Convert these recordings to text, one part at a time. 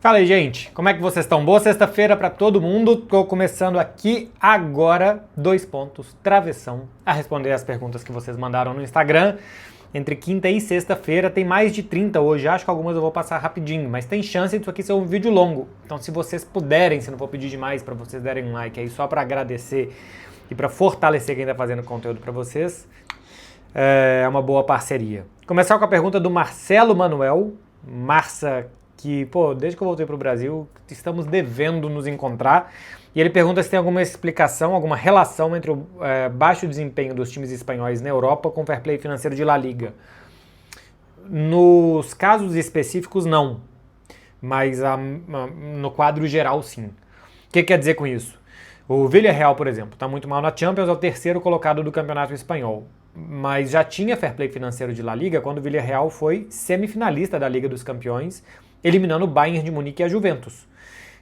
Fala aí, gente. Como é que vocês estão? Boa sexta-feira para todo mundo. Tô começando aqui agora, 2 pontos, travessão, a responder as perguntas que vocês mandaram no Instagram. Entre quinta e sexta-feira, tem mais de 30 hoje. Acho que algumas eu vou passar rapidinho, mas tem chance disso aqui ser um vídeo longo. Então, se vocês puderem, se não for pedir demais para vocês darem um like aí, só para agradecer e para fortalecer quem tá fazendo conteúdo para vocês, é uma boa parceria. Começar com a pergunta do Marcelo Manuel. Marça, que, desde que eu voltei para o Brasil, estamos devendo nos encontrar. E ele pergunta se tem alguma explicação, alguma relação entre o baixo desempenho dos times espanhóis na Europa com o fair play financeiro de La Liga. Nos casos específicos, não. Mas no quadro geral, sim. O que quer dizer com isso? O Villarreal, por exemplo, está muito mal na Champions, é o terceiro colocado do campeonato espanhol. Mas já tinha fair play financeiro de La Liga quando o Villarreal foi semifinalista da Liga dos Campeões, eliminando o Bayern de Munique e a Juventus.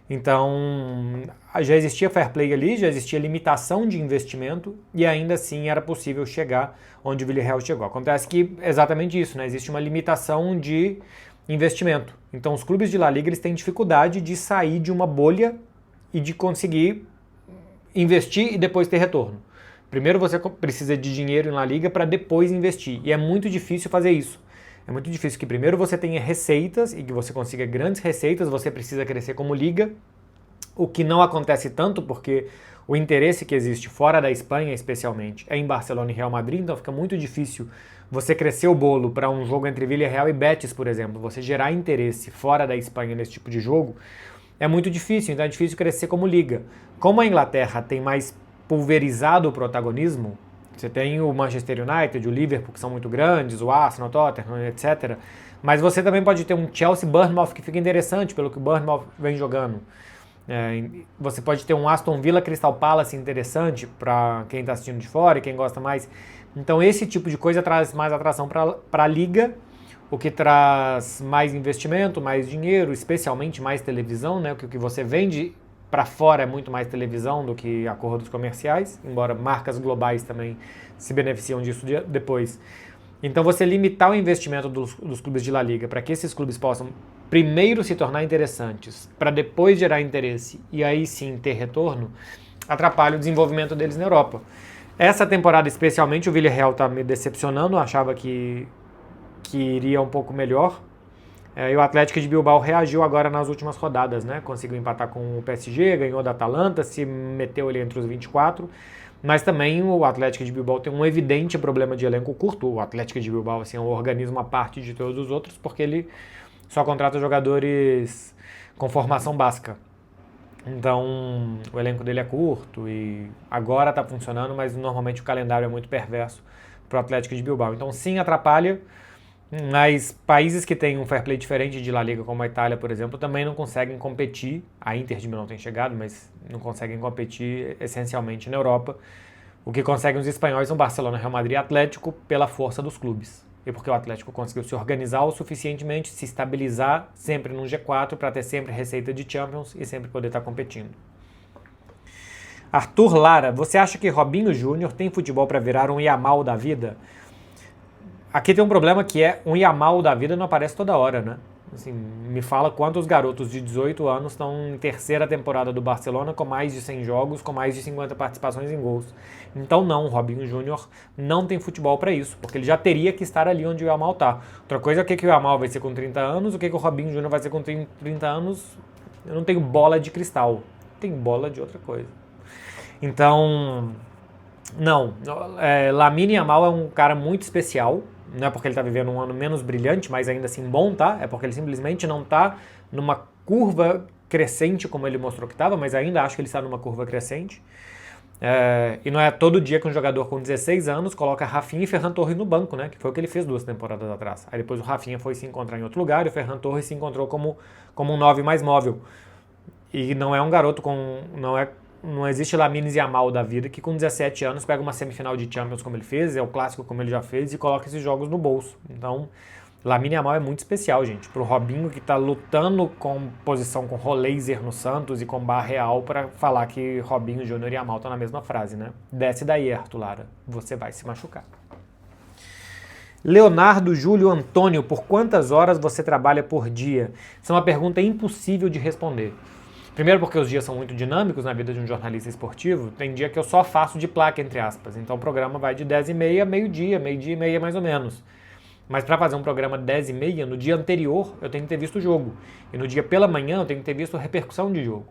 Então, já existia fair play ali, já existia limitação de investimento e ainda assim era possível chegar onde o Villarreal chegou. Acontece que é exatamente isso, né? Existe uma limitação de investimento. Então, os clubes de La Liga eles têm dificuldade de sair de uma bolha e de conseguir investir e depois ter retorno. Primeiro você precisa de dinheiro em La Liga para depois investir, e é muito difícil fazer isso. É muito difícil que primeiro você tenha receitas e que você consiga grandes receitas, você precisa crescer como liga, o que não acontece tanto porque o interesse que existe fora da Espanha, especialmente, é em Barcelona e Real Madrid, então fica muito difícil você crescer o bolo para um jogo entre Villarreal e Betis, por exemplo, você gerar interesse fora da Espanha nesse tipo de jogo, é muito difícil, então é difícil crescer como liga. Como a Inglaterra tem mais pulverizado o protagonismo, você tem o Manchester United, o Liverpool, que são muito grandes, o Arsenal, o Tottenham, etc. Mas você também pode ter um Chelsea-Bournemouth que fica interessante pelo que o Bournemouth vem jogando. Você pode ter um Aston Villa-Crystal Palace interessante para quem está assistindo de fora e quem gosta mais. Então esse tipo de coisa traz mais atração para a liga, o que traz mais investimento, mais dinheiro, especialmente mais televisão, né? O que você vende para fora é muito mais televisão do que acordos comerciais, embora marcas globais também se beneficiam disso depois. Então você limitar o investimento dos clubes de La Liga para que esses clubes possam primeiro se tornar interessantes, para depois gerar interesse e aí sim ter retorno, atrapalha o desenvolvimento deles na Europa. Essa temporada especialmente o Villarreal está me decepcionando, eu achava que iria um pouco melhor. E o Atlético de Bilbao reagiu agora nas últimas rodadas, né? Conseguiu empatar com o PSG, ganhou da Atalanta, se meteu ali entre os 24. Mas também o Atlético de Bilbao tem um evidente problema de elenco curto. O Atlético de Bilbao assim, é um organismo à parte de todos os outros, porque ele só contrata jogadores com formação básica. Então o elenco dele é curto e agora está funcionando, mas normalmente o calendário é muito perverso para o Atlético de Bilbao. Então sim, atrapalha. Mas países que têm um fair play diferente de La Liga, como a Itália, por exemplo, também não conseguem competir. A Inter de Milão tem chegado, mas não conseguem competir essencialmente na Europa. O que conseguem os espanhóis são Barcelona, Real Madrid e Atlético pela força dos clubes. E porque o Atlético conseguiu se organizar o suficientemente, se estabilizar sempre no G4 para ter sempre receita de Champions e sempre poder estar competindo. Arthur Lara, você acha que Robinho Júnior tem futebol para virar um Yamal da vida? Aqui tem um problema que é um Yamal da vida não aparece toda hora, né? Assim, me fala quantos garotos de 18 anos estão em terceira temporada do Barcelona com mais de 100 jogos, com mais de 50 participações em gols. Então não, o Robinho Júnior não tem futebol para isso, porque ele já teria que estar ali onde o Yamal tá. Outra coisa é o que o Yamal vai ser com 30 anos, o que o Robinho Júnior vai ser com 30 anos, eu não tenho bola de cristal, tenho bola de outra coisa. Então, não, Lamine Yamal é um cara muito especial. Não é porque ele está vivendo um ano menos brilhante, mas ainda assim bom, tá? É porque ele simplesmente não está numa curva crescente como ele mostrou que estava, mas ainda acho que ele está numa curva crescente. E não é todo dia que um jogador com 16 anos coloca Rafinha e Ferran Torres no banco, né? Que foi o que ele fez 2 temporadas atrás. Aí depois o Rafinha foi se encontrar em outro lugar e o Ferran Torres se encontrou como um 9 mais móvel. E não é um garoto com... Não existe Lamine Yamal da vida que com 17 anos pega uma semifinal de Champions como ele fez, é o clássico como ele já fez e coloca esses jogos no bolso. Então, Lamine Yamal é muito especial, gente. Pro Robinho que tá lutando com posição com Roleiser no Santos e com Bar Real para falar que Robinho, Júnior e Yamal estão na mesma frase, né? Desce daí, Arthur Lara. Você vai se machucar. Leonardo Júlio Antônio, por quantas horas você trabalha por dia? Essa é uma pergunta impossível de responder. Primeiro porque os dias são muito dinâmicos na vida de um jornalista esportivo. Tem dia que eu só faço de placa, entre aspas. Então o programa vai de 10h30 a meio-dia, meio-dia e meia mais ou menos. Mas para fazer um programa 10h30, no dia anterior eu tenho que ter visto o jogo. E no dia pela manhã eu tenho que ter visto a repercussão de jogo.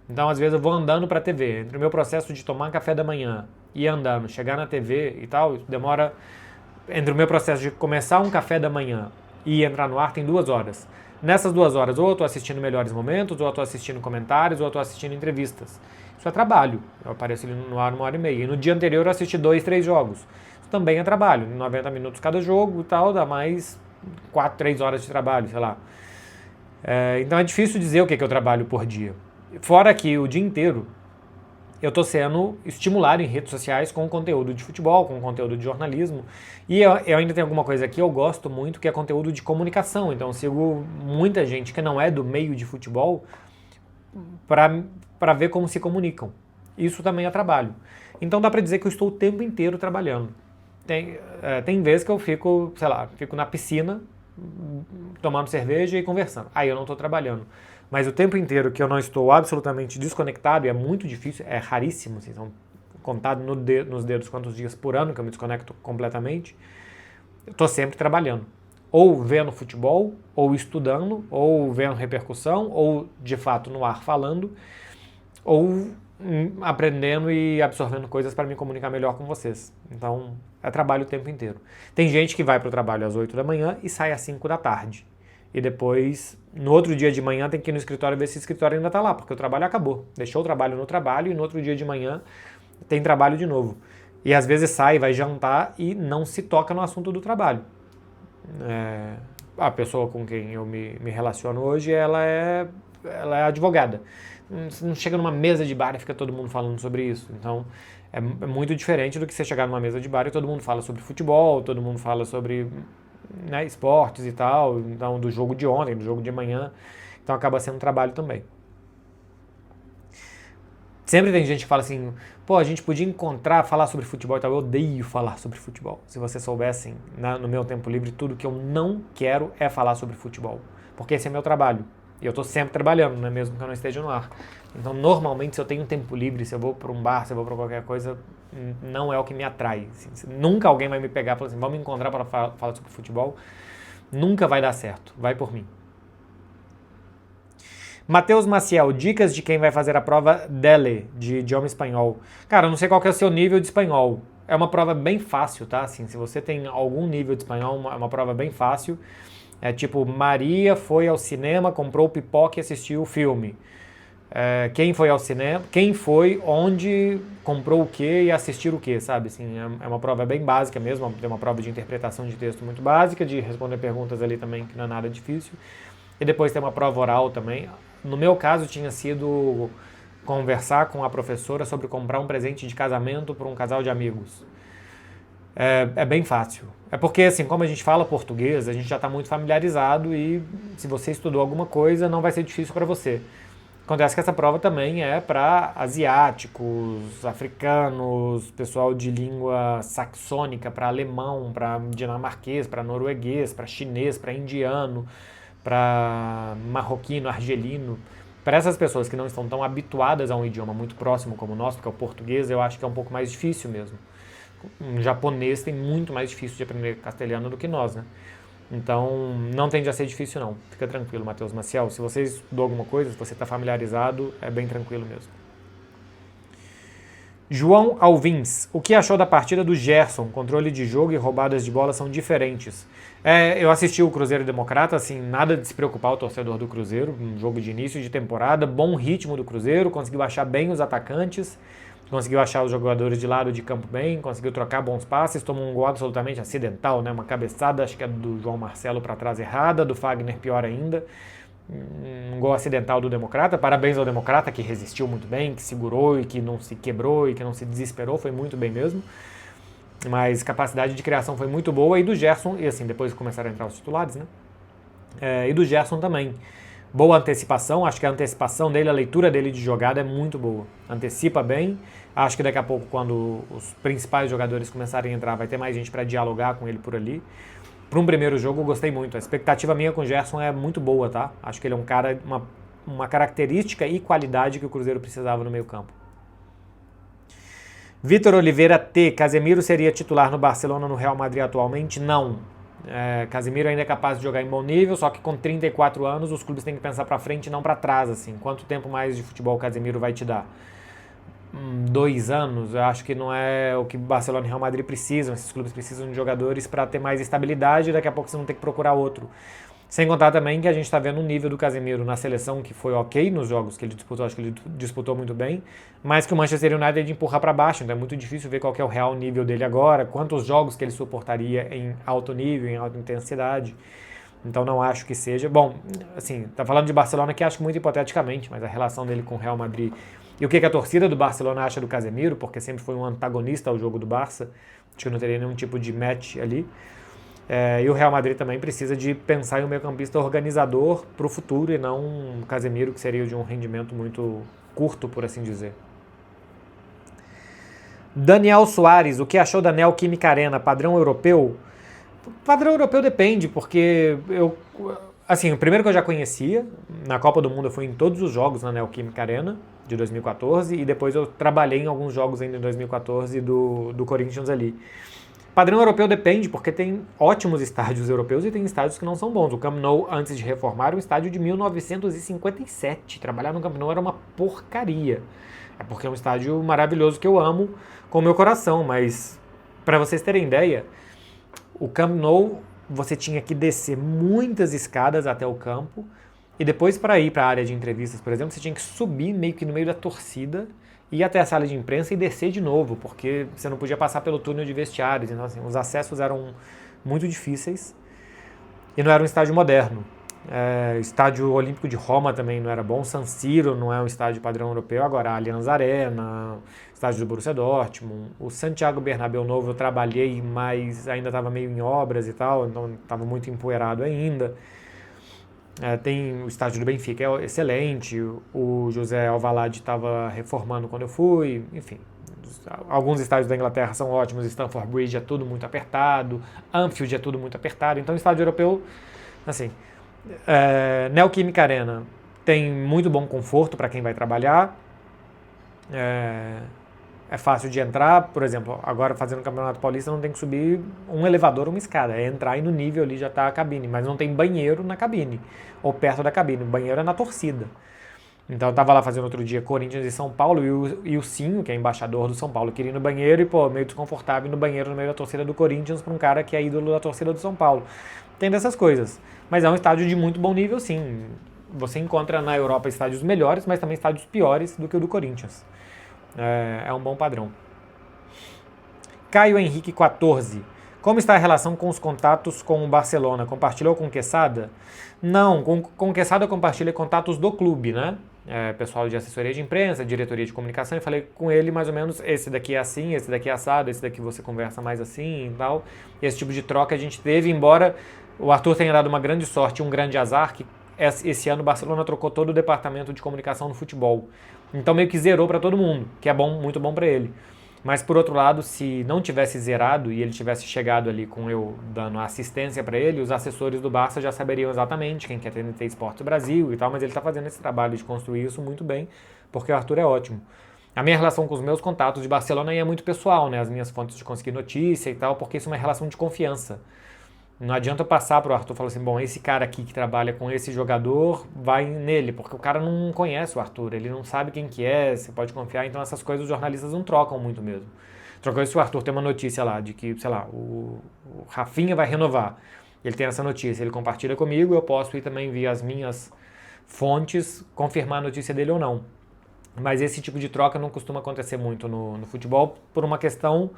Então às vezes eu vou andando para a TV. Entre o meu processo de tomar café da manhã e andando, chegar na TV e tal, demora... Entre o meu processo de começar um café da manhã e entrar no ar tem 2 horas. Nessas 2 horas, ou eu estou assistindo Melhores Momentos, ou eu estou assistindo comentários, ou eu estou assistindo entrevistas. Isso é trabalho. Eu apareço ali no ar 1h30. E no dia anterior eu assisti 2, 3 jogos. Isso também é trabalho. 90 minutos cada jogo e tal, dá mais 4, 3 horas de trabalho, sei lá. Então é difícil dizer o que eu trabalho por dia. Fora que o dia inteiro eu estou sendo estimulado em redes sociais com conteúdo de futebol, com conteúdo de jornalismo. E eu ainda tenho alguma coisa que eu gosto muito, que é conteúdo de comunicação. Então eu sigo muita gente que não é do meio de futebol para ver como se comunicam. Isso também é trabalho. Então dá para dizer que eu estou o tempo inteiro trabalhando. Tem vezes que eu fico, sei lá, fico na piscina tomando cerveja e conversando. Aí eu não estou trabalhando. Mas o tempo inteiro que eu não estou absolutamente desconectado, e é muito difícil, é raríssimo, assim, são contados nos dedos quantos dias por ano que eu me desconecto completamente, eu estou sempre trabalhando. Ou vendo futebol, ou estudando, ou vendo repercussão, ou de fato no ar falando, ou aprendendo e absorvendo coisas para me comunicar melhor com vocês. Então, é trabalho o tempo inteiro. Tem gente que vai para o trabalho às 8 da manhã e sai às 5 da tarde. E depois, no outro dia de manhã, tem que ir no escritório ver se o escritório ainda está lá, porque o trabalho acabou. Deixou o trabalho no trabalho e no outro dia de manhã tem trabalho de novo. E às vezes sai, vai jantar e não se toca no assunto do trabalho. A pessoa com quem eu me relaciono hoje, ela é advogada. Não chega numa mesa de bar e fica todo mundo falando sobre isso. Então, é muito diferente do que você chegar numa mesa de bar e todo mundo fala sobre futebol, todo mundo fala sobre... esportes e tal, então do jogo de ontem, do jogo de amanhã, então acaba sendo trabalho também. Sempre tem gente que fala assim, pô, a gente podia encontrar, falar sobre futebol e tal. Eu odeio falar sobre futebol. Se vocês soubessem, no meu tempo livre, tudo que eu não quero é falar sobre futebol, porque esse é meu trabalho. E eu tô sempre trabalhando, né, mesmo que eu não esteja no ar. Então, normalmente, se eu tenho tempo livre, se eu vou para um bar, se eu vou para qualquer coisa, não é o que me atrai. Assim, nunca alguém vai me pegar e falar assim, vamos me encontrar para falar sobre futebol. Nunca vai dar certo. Vai por mim. Matheus Maciel, dicas de quem vai fazer a prova DELE, de idioma espanhol. Cara, eu não sei qual que é o seu nível de espanhol. É uma prova bem fácil, tá? Assim, se você tem algum nível de espanhol, é uma prova bem fácil. É tipo, Maria foi ao cinema, comprou pipoca e assistiu o filme. Quem foi ao cinema, quem foi, onde, comprou o que e assistir o que, sabe? Assim, é uma prova bem básica mesmo, tem uma prova de interpretação de texto muito básica, de responder perguntas ali também, que não é nada difícil. E depois tem uma prova oral também. No meu caso, tinha sido conversar com a professora sobre comprar um presente de casamento para um casal de amigos. É bem fácil. É porque, assim, como a gente fala português, a gente já está muito familiarizado e se você estudou alguma coisa, não vai ser difícil para você. Acontece que essa prova também é para asiáticos, africanos, pessoal de língua saxônica, para alemão, para dinamarquês, para norueguês, para chinês, para indiano, para marroquino, argelino. Para essas pessoas que não estão tão habituadas a um idioma muito próximo como o nosso, porque é o português, eu acho que é um pouco mais difícil mesmo. Um japonês tem muito mais difícil de aprender castelhano do que nós, né? Então, não tende a ser difícil não. Fica tranquilo, Matheus Maciel. Se você estudou alguma coisa, se você está familiarizado, é bem tranquilo mesmo. João Alvins, o que achou da partida do Gerson? Controle de jogo e roubadas de bola são diferentes. Eu assisti o Cruzeiro Democrata, assim, nada de se preocupar o torcedor do Cruzeiro, um jogo de início de temporada, bom ritmo do Cruzeiro, conseguiu achar bem os atacantes, conseguiu achar os jogadores de lado de campo bem, conseguiu trocar bons passes, tomou um gol absolutamente acidental, né? Uma cabeçada, acho que é do João Marcelo para trás errada, do Fagner pior ainda. Um gol acidental do Democrata, parabéns ao Democrata que resistiu muito bem, que segurou e que não se quebrou e que não se desesperou, foi muito bem mesmo. Mas capacidade de criação foi muito boa e do Gerson, e assim, depois começaram a entrar os titulares, né? E do Gerson também. boa antecipação, acho que a antecipação dele, a leitura dele de jogada é muito boa. Antecipa bem, acho que daqui a pouco, quando os principais jogadores começarem a entrar, vai ter mais gente para dialogar com ele por ali. Para um primeiro jogo, eu gostei muito. A expectativa minha com o Gerson é muito boa, tá? Acho que ele é um cara, uma característica e qualidade que o Cruzeiro precisava no meio campo. Vitor Oliveira T. Casemiro seria titular no Barcelona, no Real Madrid atualmente? Não. Casemiro ainda é capaz de jogar em bom nível, só que com 34 anos os clubes têm que pensar para frente e não para trás. Assim. Quanto tempo mais de futebol o Casemiro vai te dar? 2 anos, eu acho que não é o que Barcelona e Real Madrid precisam. Esses clubes precisam de jogadores para ter mais estabilidade e daqui a pouco você não tem que procurar outro. Sem contar também que a gente está vendo o nível do Casemiro na seleção, que foi ok nos jogos que ele disputou, acho que ele disputou muito bem, mas que o Manchester United empurra para baixo, então é muito difícil ver qual que é o real nível dele agora, quantos jogos que ele suportaria em alto nível, em alta intensidade. Então não acho que seja. Bom, assim, tá falando de Barcelona que acho muito hipoteticamente, mas a relação dele com o Real Madrid e o que a torcida do Barcelona acha do Casemiro, porque sempre foi um antagonista ao jogo do Barça, acho que não teria nenhum tipo de match ali. E o Real Madrid também precisa de pensar em um meio-campista organizador para o futuro e não um Casemiro que seria de um rendimento muito curto, por assim dizer. Daniel Soares, o que achou da Neoquímica Arena? Padrão europeu? Padrão europeu depende, porque assim, o primeiro que eu já conhecia, na Copa do Mundo eu fui em todos os jogos na Neoquímica Arena, de 2014, e depois eu trabalhei em alguns jogos ainda em 2014 do Corinthians ali. Padrão europeu depende, porque tem ótimos estádios europeus e tem estádios que não são bons. O Camp Nou, antes de reformar, era um estádio de 1957. Trabalhar no Camp Nou era uma porcaria. É porque é um estádio maravilhoso que eu amo com o meu coração, mas para vocês terem ideia, o Camp Nou, você tinha que descer muitas escadas até o campo e depois para ir para a área de entrevistas, por exemplo, você tinha que subir meio que no meio da torcida, ir até a sala de imprensa e descer de novo, porque você não podia passar pelo túnel de vestiários. Então, assim, os acessos eram muito difíceis e não era um estádio moderno. Estádio Olímpico de Roma também não era bom. San Siro não é um estádio padrão europeu. Agora, a Allianz Arena, estádio do Borussia Dortmund, o Santiago Bernabéu novo eu trabalhei, mas ainda estava meio em obras e tal, então estava muito empoeirado ainda. Tem o estádio do Benfica, é excelente, o José Alvalade estava reformando quando eu fui, enfim. Alguns estádios da Inglaterra são ótimos, Stamford Bridge é tudo muito apertado, Anfield é tudo muito apertado, então o estádio europeu, assim, Neoquímica Arena tem muito bom conforto para quem vai trabalhar, é fácil de entrar, por exemplo, agora fazendo o Campeonato Paulista não tem que subir um elevador ou uma escada, é entrar e no nível ali já está a cabine, mas não tem banheiro na cabine, ou perto da cabine, o banheiro é na torcida. Então eu tava lá fazendo outro dia Corinthians e São Paulo e o Sinho, que é embaixador do São Paulo, queria ir no banheiro e, meio desconfortável no banheiro no meio da torcida do Corinthians para um cara que é ídolo da torcida do São Paulo. Tem dessas coisas, mas é um estádio de muito bom nível, sim. Você encontra na Europa estádios melhores, mas também estádios piores do que o do Corinthians. É um bom padrão. Caio Henrique 14. Como está a relação com os contatos com o Barcelona? Compartilhou com o Quesada? Não, com o Quesada eu compartilhei contatos do clube, né? Pessoal de assessoria de imprensa, diretoria de comunicação, e falei com ele mais ou menos, esse daqui é assim, esse daqui é assado, esse daqui você conversa mais assim e tal. E esse tipo de troca a gente teve, embora o Arthur tenha dado uma grande sorte e um grande azar, que esse ano o Barcelona trocou todo o departamento de comunicação no futebol. Então meio que zerou para todo mundo, que é bom, muito bom para ele. Mas por outro lado, se não tivesse zerado e ele tivesse chegado ali com eu dando assistência para ele, os assessores do Barça já saberiam exatamente quem quer TNT Esportes Brasil e tal, mas ele está fazendo esse trabalho de construir isso muito bem, porque o Arthur é ótimo. A minha relação com os meus contatos de Barcelona é muito pessoal, né? As minhas fontes de conseguir notícia e tal, porque isso é uma relação de confiança. Não adianta eu passar pro Arthur e falar assim, bom, esse cara aqui que trabalha com esse jogador, vai nele, porque o cara não conhece o Arthur, ele não sabe quem que é, você pode confiar, então essas coisas os jornalistas não trocam muito mesmo. Trocou se o Arthur tem uma notícia lá de que, sei lá, o Rafinha vai renovar, ele tem essa notícia, ele compartilha comigo, eu posso ir também via as minhas fontes confirmar a notícia dele ou não. Mas esse tipo de troca não costuma acontecer muito no futebol, por uma questão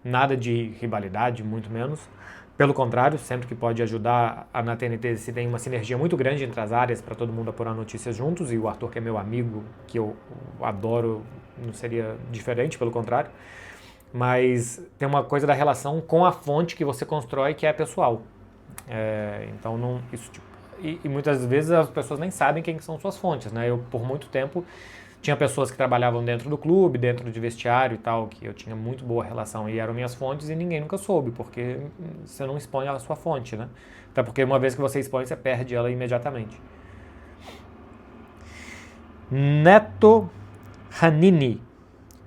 nada de rivalidade, muito menos. Pelo contrário, sempre que pode ajudar, na TNT se tem uma sinergia muito grande entre as áreas para todo mundo apurar notícias juntos, e o Arthur, que é meu amigo, que eu adoro, não seria diferente, pelo contrário. Mas tem uma coisa da relação com a fonte que você constrói que é pessoal. Então, e muitas vezes as pessoas nem sabem quem são suas fontes, né? Eu, por muito tempo, tinha pessoas que trabalhavam dentro do clube, dentro de vestiário e tal, que eu tinha muito boa relação e eram minhas fontes e ninguém nunca soube, porque você não expõe a sua fonte, né? Até porque uma vez que você expõe, você perde ela imediatamente. Neto Hanini.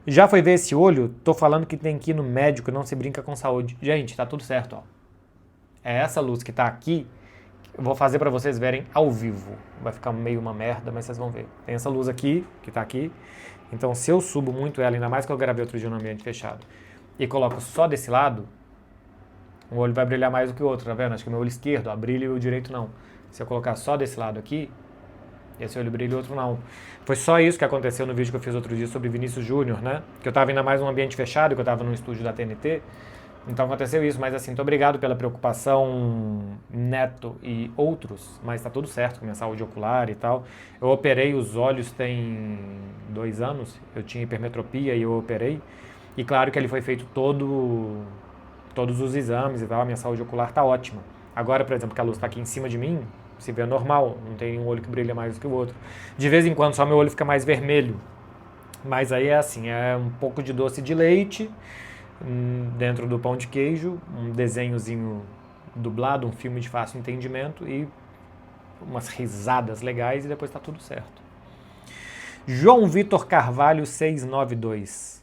Já foi ver esse olho? Tô falando que tem que ir no médico, não se brinca com saúde. Gente, tá tudo certo, ó. É essa luz que tá aqui, eu vou fazer pra vocês verem ao vivo. Vai ficar meio uma merda, mas vocês vão ver. Tem essa luz aqui, que tá aqui. Então, se eu subo muito ela, ainda mais que eu gravei outro dia no ambiente fechado, e coloco só desse lado, o olho vai brilhar mais do que o outro, tá vendo? Acho que o meu olho esquerdo, ó, brilha e o direito não. Se eu colocar só desse lado aqui, esse olho brilha e o outro não. Foi só isso que aconteceu no vídeo que eu fiz outro dia sobre Vinícius Júnior, né? Que eu tava ainda mais num ambiente fechado, que eu tava no estúdio da TNT. Então aconteceu isso, mas assim, muito obrigado pela preocupação, Neto e outros, mas tá tudo certo com minha saúde ocular e tal. Eu operei os olhos tem 2 anos, eu tinha hipermetropia e eu operei. E claro que ele foi feito todos os exames e tal, a minha saúde ocular tá ótima. Agora, por exemplo, que a luz tá aqui em cima de mim, se vê normal, não tem um olho que brilha mais do que o outro. De vez em quando só meu olho fica mais vermelho, mas aí é assim, é um pouco de doce de leite dentro do pão de queijo, um desenhozinho dublado, um filme de fácil entendimento e umas risadas legais e depois tá tudo certo. João Vitor Carvalho 692.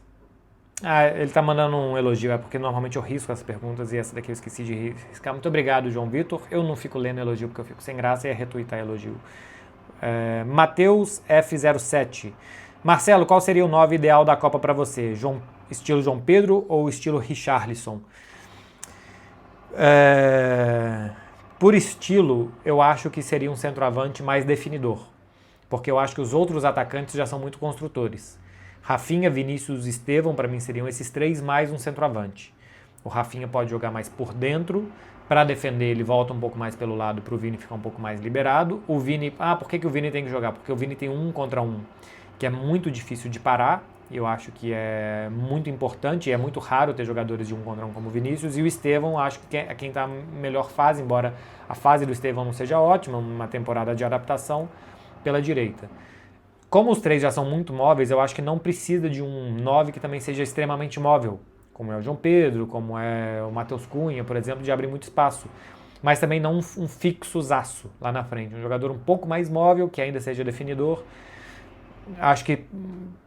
Ele tá mandando um elogio, é porque normalmente eu risco as perguntas e essa daqui eu esqueci de riscar. Muito obrigado, João Vitor. Eu não fico lendo elogio porque eu fico sem graça e é retweetar elogio. Matheus F07. Marcelo, qual seria o 9 ideal da Copa para você? Estilo João Pedro ou estilo Richarlison? Por estilo, eu acho que seria um centroavante mais definidor. Porque eu acho que os outros atacantes já são muito construtores. Rafinha, Vinícius e Estevão, para mim, seriam esses 3 mais um centroavante. O Rafinha pode jogar mais por dentro. Para defender, ele volta um pouco mais pelo lado para o Vini ficar um pouco mais liberado. O Vini... por que o Vini tem que jogar? Porque o Vini tem 1 contra 1, que é muito difícil de parar. Eu acho que é muito importante e é muito raro ter jogadores de 1 contra 1 como o Vinícius. E o Estevão, acho que é quem está melhor fase, embora a fase do Estevão não seja ótima, uma temporada de adaptação pela direita. Como os 3 já são muito móveis, eu acho que não precisa de um 9 que também seja extremamente móvel, como é o João Pedro, como é o Matheus Cunha, por exemplo, de abrir muito espaço. Mas também não um fixo-zaço lá na frente. Um jogador um pouco mais móvel, que ainda seja definidor. Acho que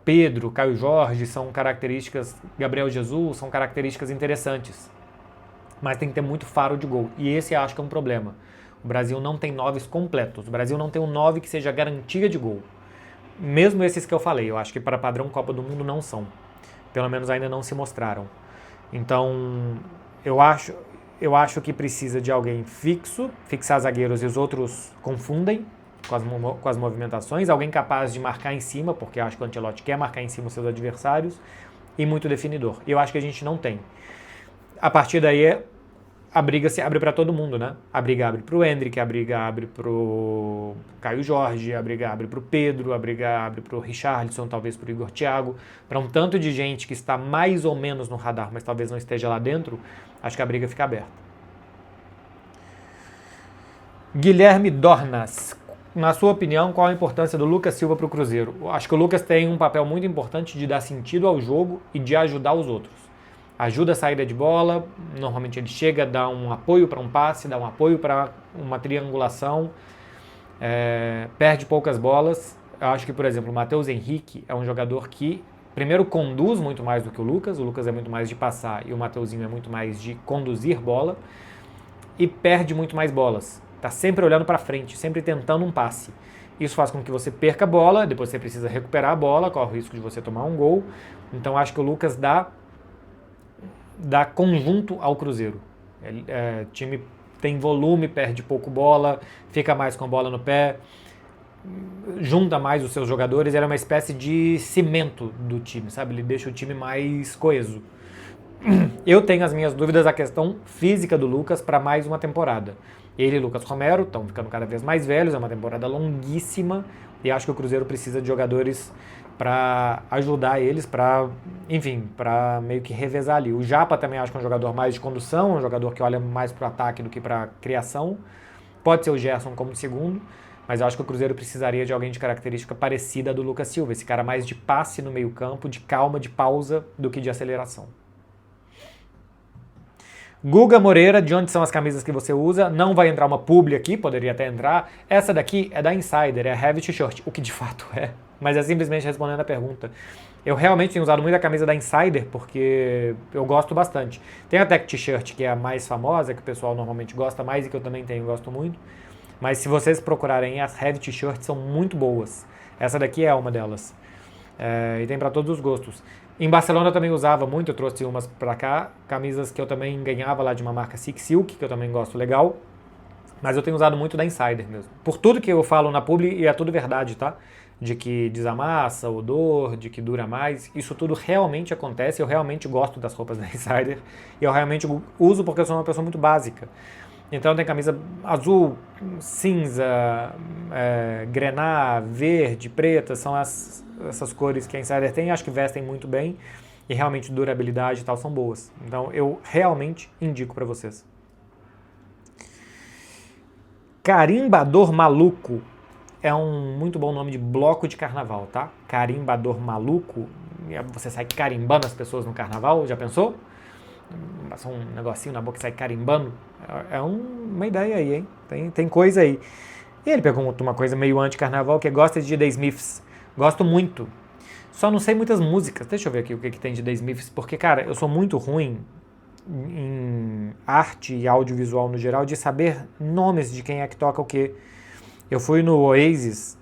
Pedro, Caio Jorge são características, Gabriel Jesus são características interessantes. Mas tem que ter muito faro de gol. E esse eu acho que é um problema. O Brasil não tem 9s completos. O Brasil não tem um 9 que seja garantia de gol. Mesmo esses que eu falei, eu acho que para padrão Copa do Mundo não são. Pelo menos ainda não se mostraram. Então, eu acho que precisa de alguém fixo, fixar zagueiros e os outros confundem com as movimentações, alguém capaz de marcar em cima, porque eu acho que o Ancelotti quer marcar em cima os seus adversários, e muito definidor. E eu acho que a gente não tem. A partir daí, a briga se abre para todo mundo, né? A briga abre para o Endrick, a briga abre para o Caio Jorge, a briga abre para o Pedro, a briga abre para o Richarlison, talvez para o Igor Thiago, para um tanto de gente que está mais ou menos no radar, mas talvez não esteja lá dentro, acho que a briga fica aberta. Guilherme Dornas, na sua opinião, qual a importância do Lucas Silva para o Cruzeiro? Acho que o Lucas tem um papel muito importante de dar sentido ao jogo e de ajudar os outros. Ajuda a saída de bola, normalmente ele chega, dá um apoio para um passe, dá um apoio para uma triangulação, perde poucas bolas. Eu acho que, por exemplo, o Matheus Henrique é um jogador que, primeiro, conduz muito mais do que o Lucas é muito mais de passar e o Matheusinho é muito mais de conduzir bola, e perde muito mais bolas. Está sempre olhando para frente, sempre tentando um passe. Isso faz com que você perca a bola, depois você precisa recuperar a bola, corre o risco de você tomar um gol. Então acho que o Lucas dá conjunto ao Cruzeiro. O time tem volume, perde pouco bola, fica mais com a bola no pé, junta mais os seus jogadores, ele é uma espécie de cimento do time, sabe? Ele deixa o time mais coeso. Eu tenho as minhas dúvidas da questão física do Lucas para mais uma temporada. Ele e Lucas Romero estão ficando cada vez mais velhos, é uma temporada longuíssima e acho que o Cruzeiro precisa de jogadores para ajudar eles, para meio que revezar ali. O Japa também acho que é um jogador mais de condução, um jogador que olha mais para o ataque do que para a criação. Pode ser o Gerson como segundo, mas eu acho que o Cruzeiro precisaria de alguém de característica parecida do Lucas Silva, esse cara mais de passe no meio campo, de calma, de pausa, do que de aceleração. Guga Moreira, de onde são as camisas que você usa? Não vai entrar uma publi aqui, poderia até entrar. Essa daqui é da Insider, é a Heavy T-shirt, o que de fato é. Mas é simplesmente respondendo a pergunta. Eu realmente tenho usado muito a camisa da Insider, porque eu gosto bastante. Tem a Tech T-shirt, que é a mais famosa, que o pessoal normalmente gosta mais e que eu também tenho, gosto muito. Mas se vocês procurarem, as Heavy T-shirts são muito boas. Essa daqui é uma delas. E tem para todos os gostos. Em Barcelona eu também usava muito, eu trouxe umas pra cá, camisas que eu também ganhava lá de uma marca Six Silk, que eu também gosto legal, mas eu tenho usado muito da Insider mesmo. Por tudo que eu falo na publi, e é tudo verdade, tá? De que desamassa, odor, de que dura mais, isso tudo realmente acontece, eu realmente gosto das roupas da Insider, e eu realmente uso porque eu sou uma pessoa muito básica. Então tem camisa azul, cinza, grená, verde, preta, são essas cores que a Insider tem, acho que vestem muito bem e realmente durabilidade e tal são boas. Então eu realmente indico para vocês. Carimbador Maluco é um muito bom nome de bloco de carnaval, tá? Carimbador Maluco, você sai carimbando as pessoas no carnaval, já pensou? Passar um negocinho na boca e sai carimbando. É uma ideia aí, hein? Tem coisa aí. E ele pergunta uma coisa meio anti-carnaval, que é gosta de The Smiths. Gosto muito. Só não sei muitas músicas. Deixa eu ver aqui o que tem de The Smiths, porque, cara, eu sou muito ruim em arte e audiovisual no geral de saber nomes de quem é que toca o quê. Eu fui no Oasis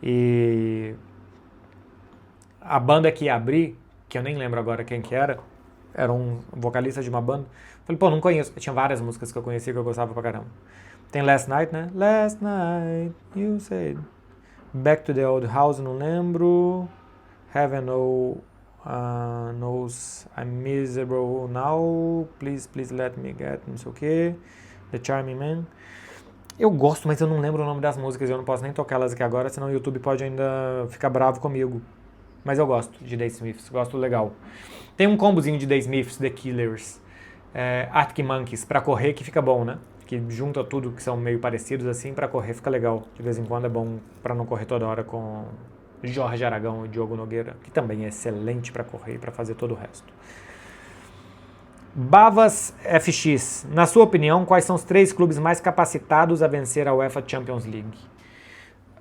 e a banda que ia abrir, que eu nem lembro agora quem que era um vocalista de uma banda. Falei, pô, não conheço. Tinha várias músicas que eu conhecia que eu gostava pra caramba. Tem Last Night, né? Last Night, you said. Back to the Old House, não lembro. Heaven knows I'm miserable now. Please let me get, não sei o que. The Charming Man. Eu gosto, mas eu não lembro o nome das músicas. Eu não posso nem tocá-las aqui agora, senão o YouTube pode ainda ficar bravo comigo. Mas eu gosto de The Smiths, gosto legal. Tem um combozinho de The Smiths, The Killers, Arctic Monkeys, pra correr que fica bom, né? Que junta tudo que são meio parecidos assim, pra correr fica legal. De vez em quando é bom pra não correr toda hora com Jorge Aragão e Diogo Nogueira, que também é excelente pra correr e pra fazer todo o resto. Bavas FX, na sua opinião, quais são os 3 clubes mais capacitados a vencer a UEFA Champions League?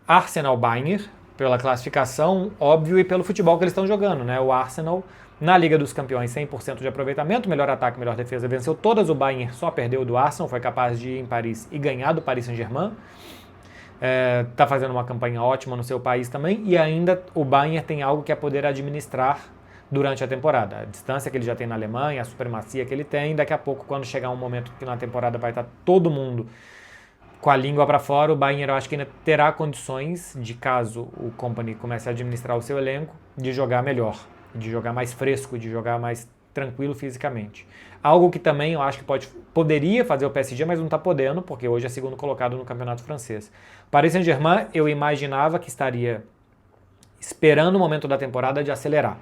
Arsenal, Bayern, pela classificação, óbvio, e pelo futebol que eles estão jogando, né? O Arsenal, na Liga dos Campeões, 100% de aproveitamento, melhor ataque, melhor defesa, venceu todas, o Bayern só perdeu do Arsenal, foi capaz de ir em Paris e ganhar do Paris Saint-Germain. Tá fazendo uma campanha ótima no seu país também, e ainda o Bayern tem algo que é poder administrar durante a temporada. A distância que ele já tem na Alemanha, a supremacia que ele tem, daqui a pouco, quando chegar um momento que na temporada vai estar todo mundo com a língua para fora, o Bayern eu acho que ainda terá condições, de caso o Kompany comece a administrar o seu elenco, de jogar melhor, de jogar mais fresco, de jogar mais tranquilo fisicamente. Algo que também eu acho que poderia fazer o PSG, mas não está podendo, porque hoje é segundo colocado no campeonato francês. Paris Saint-Germain, eu imaginava que estaria esperando o momento da temporada de acelerar,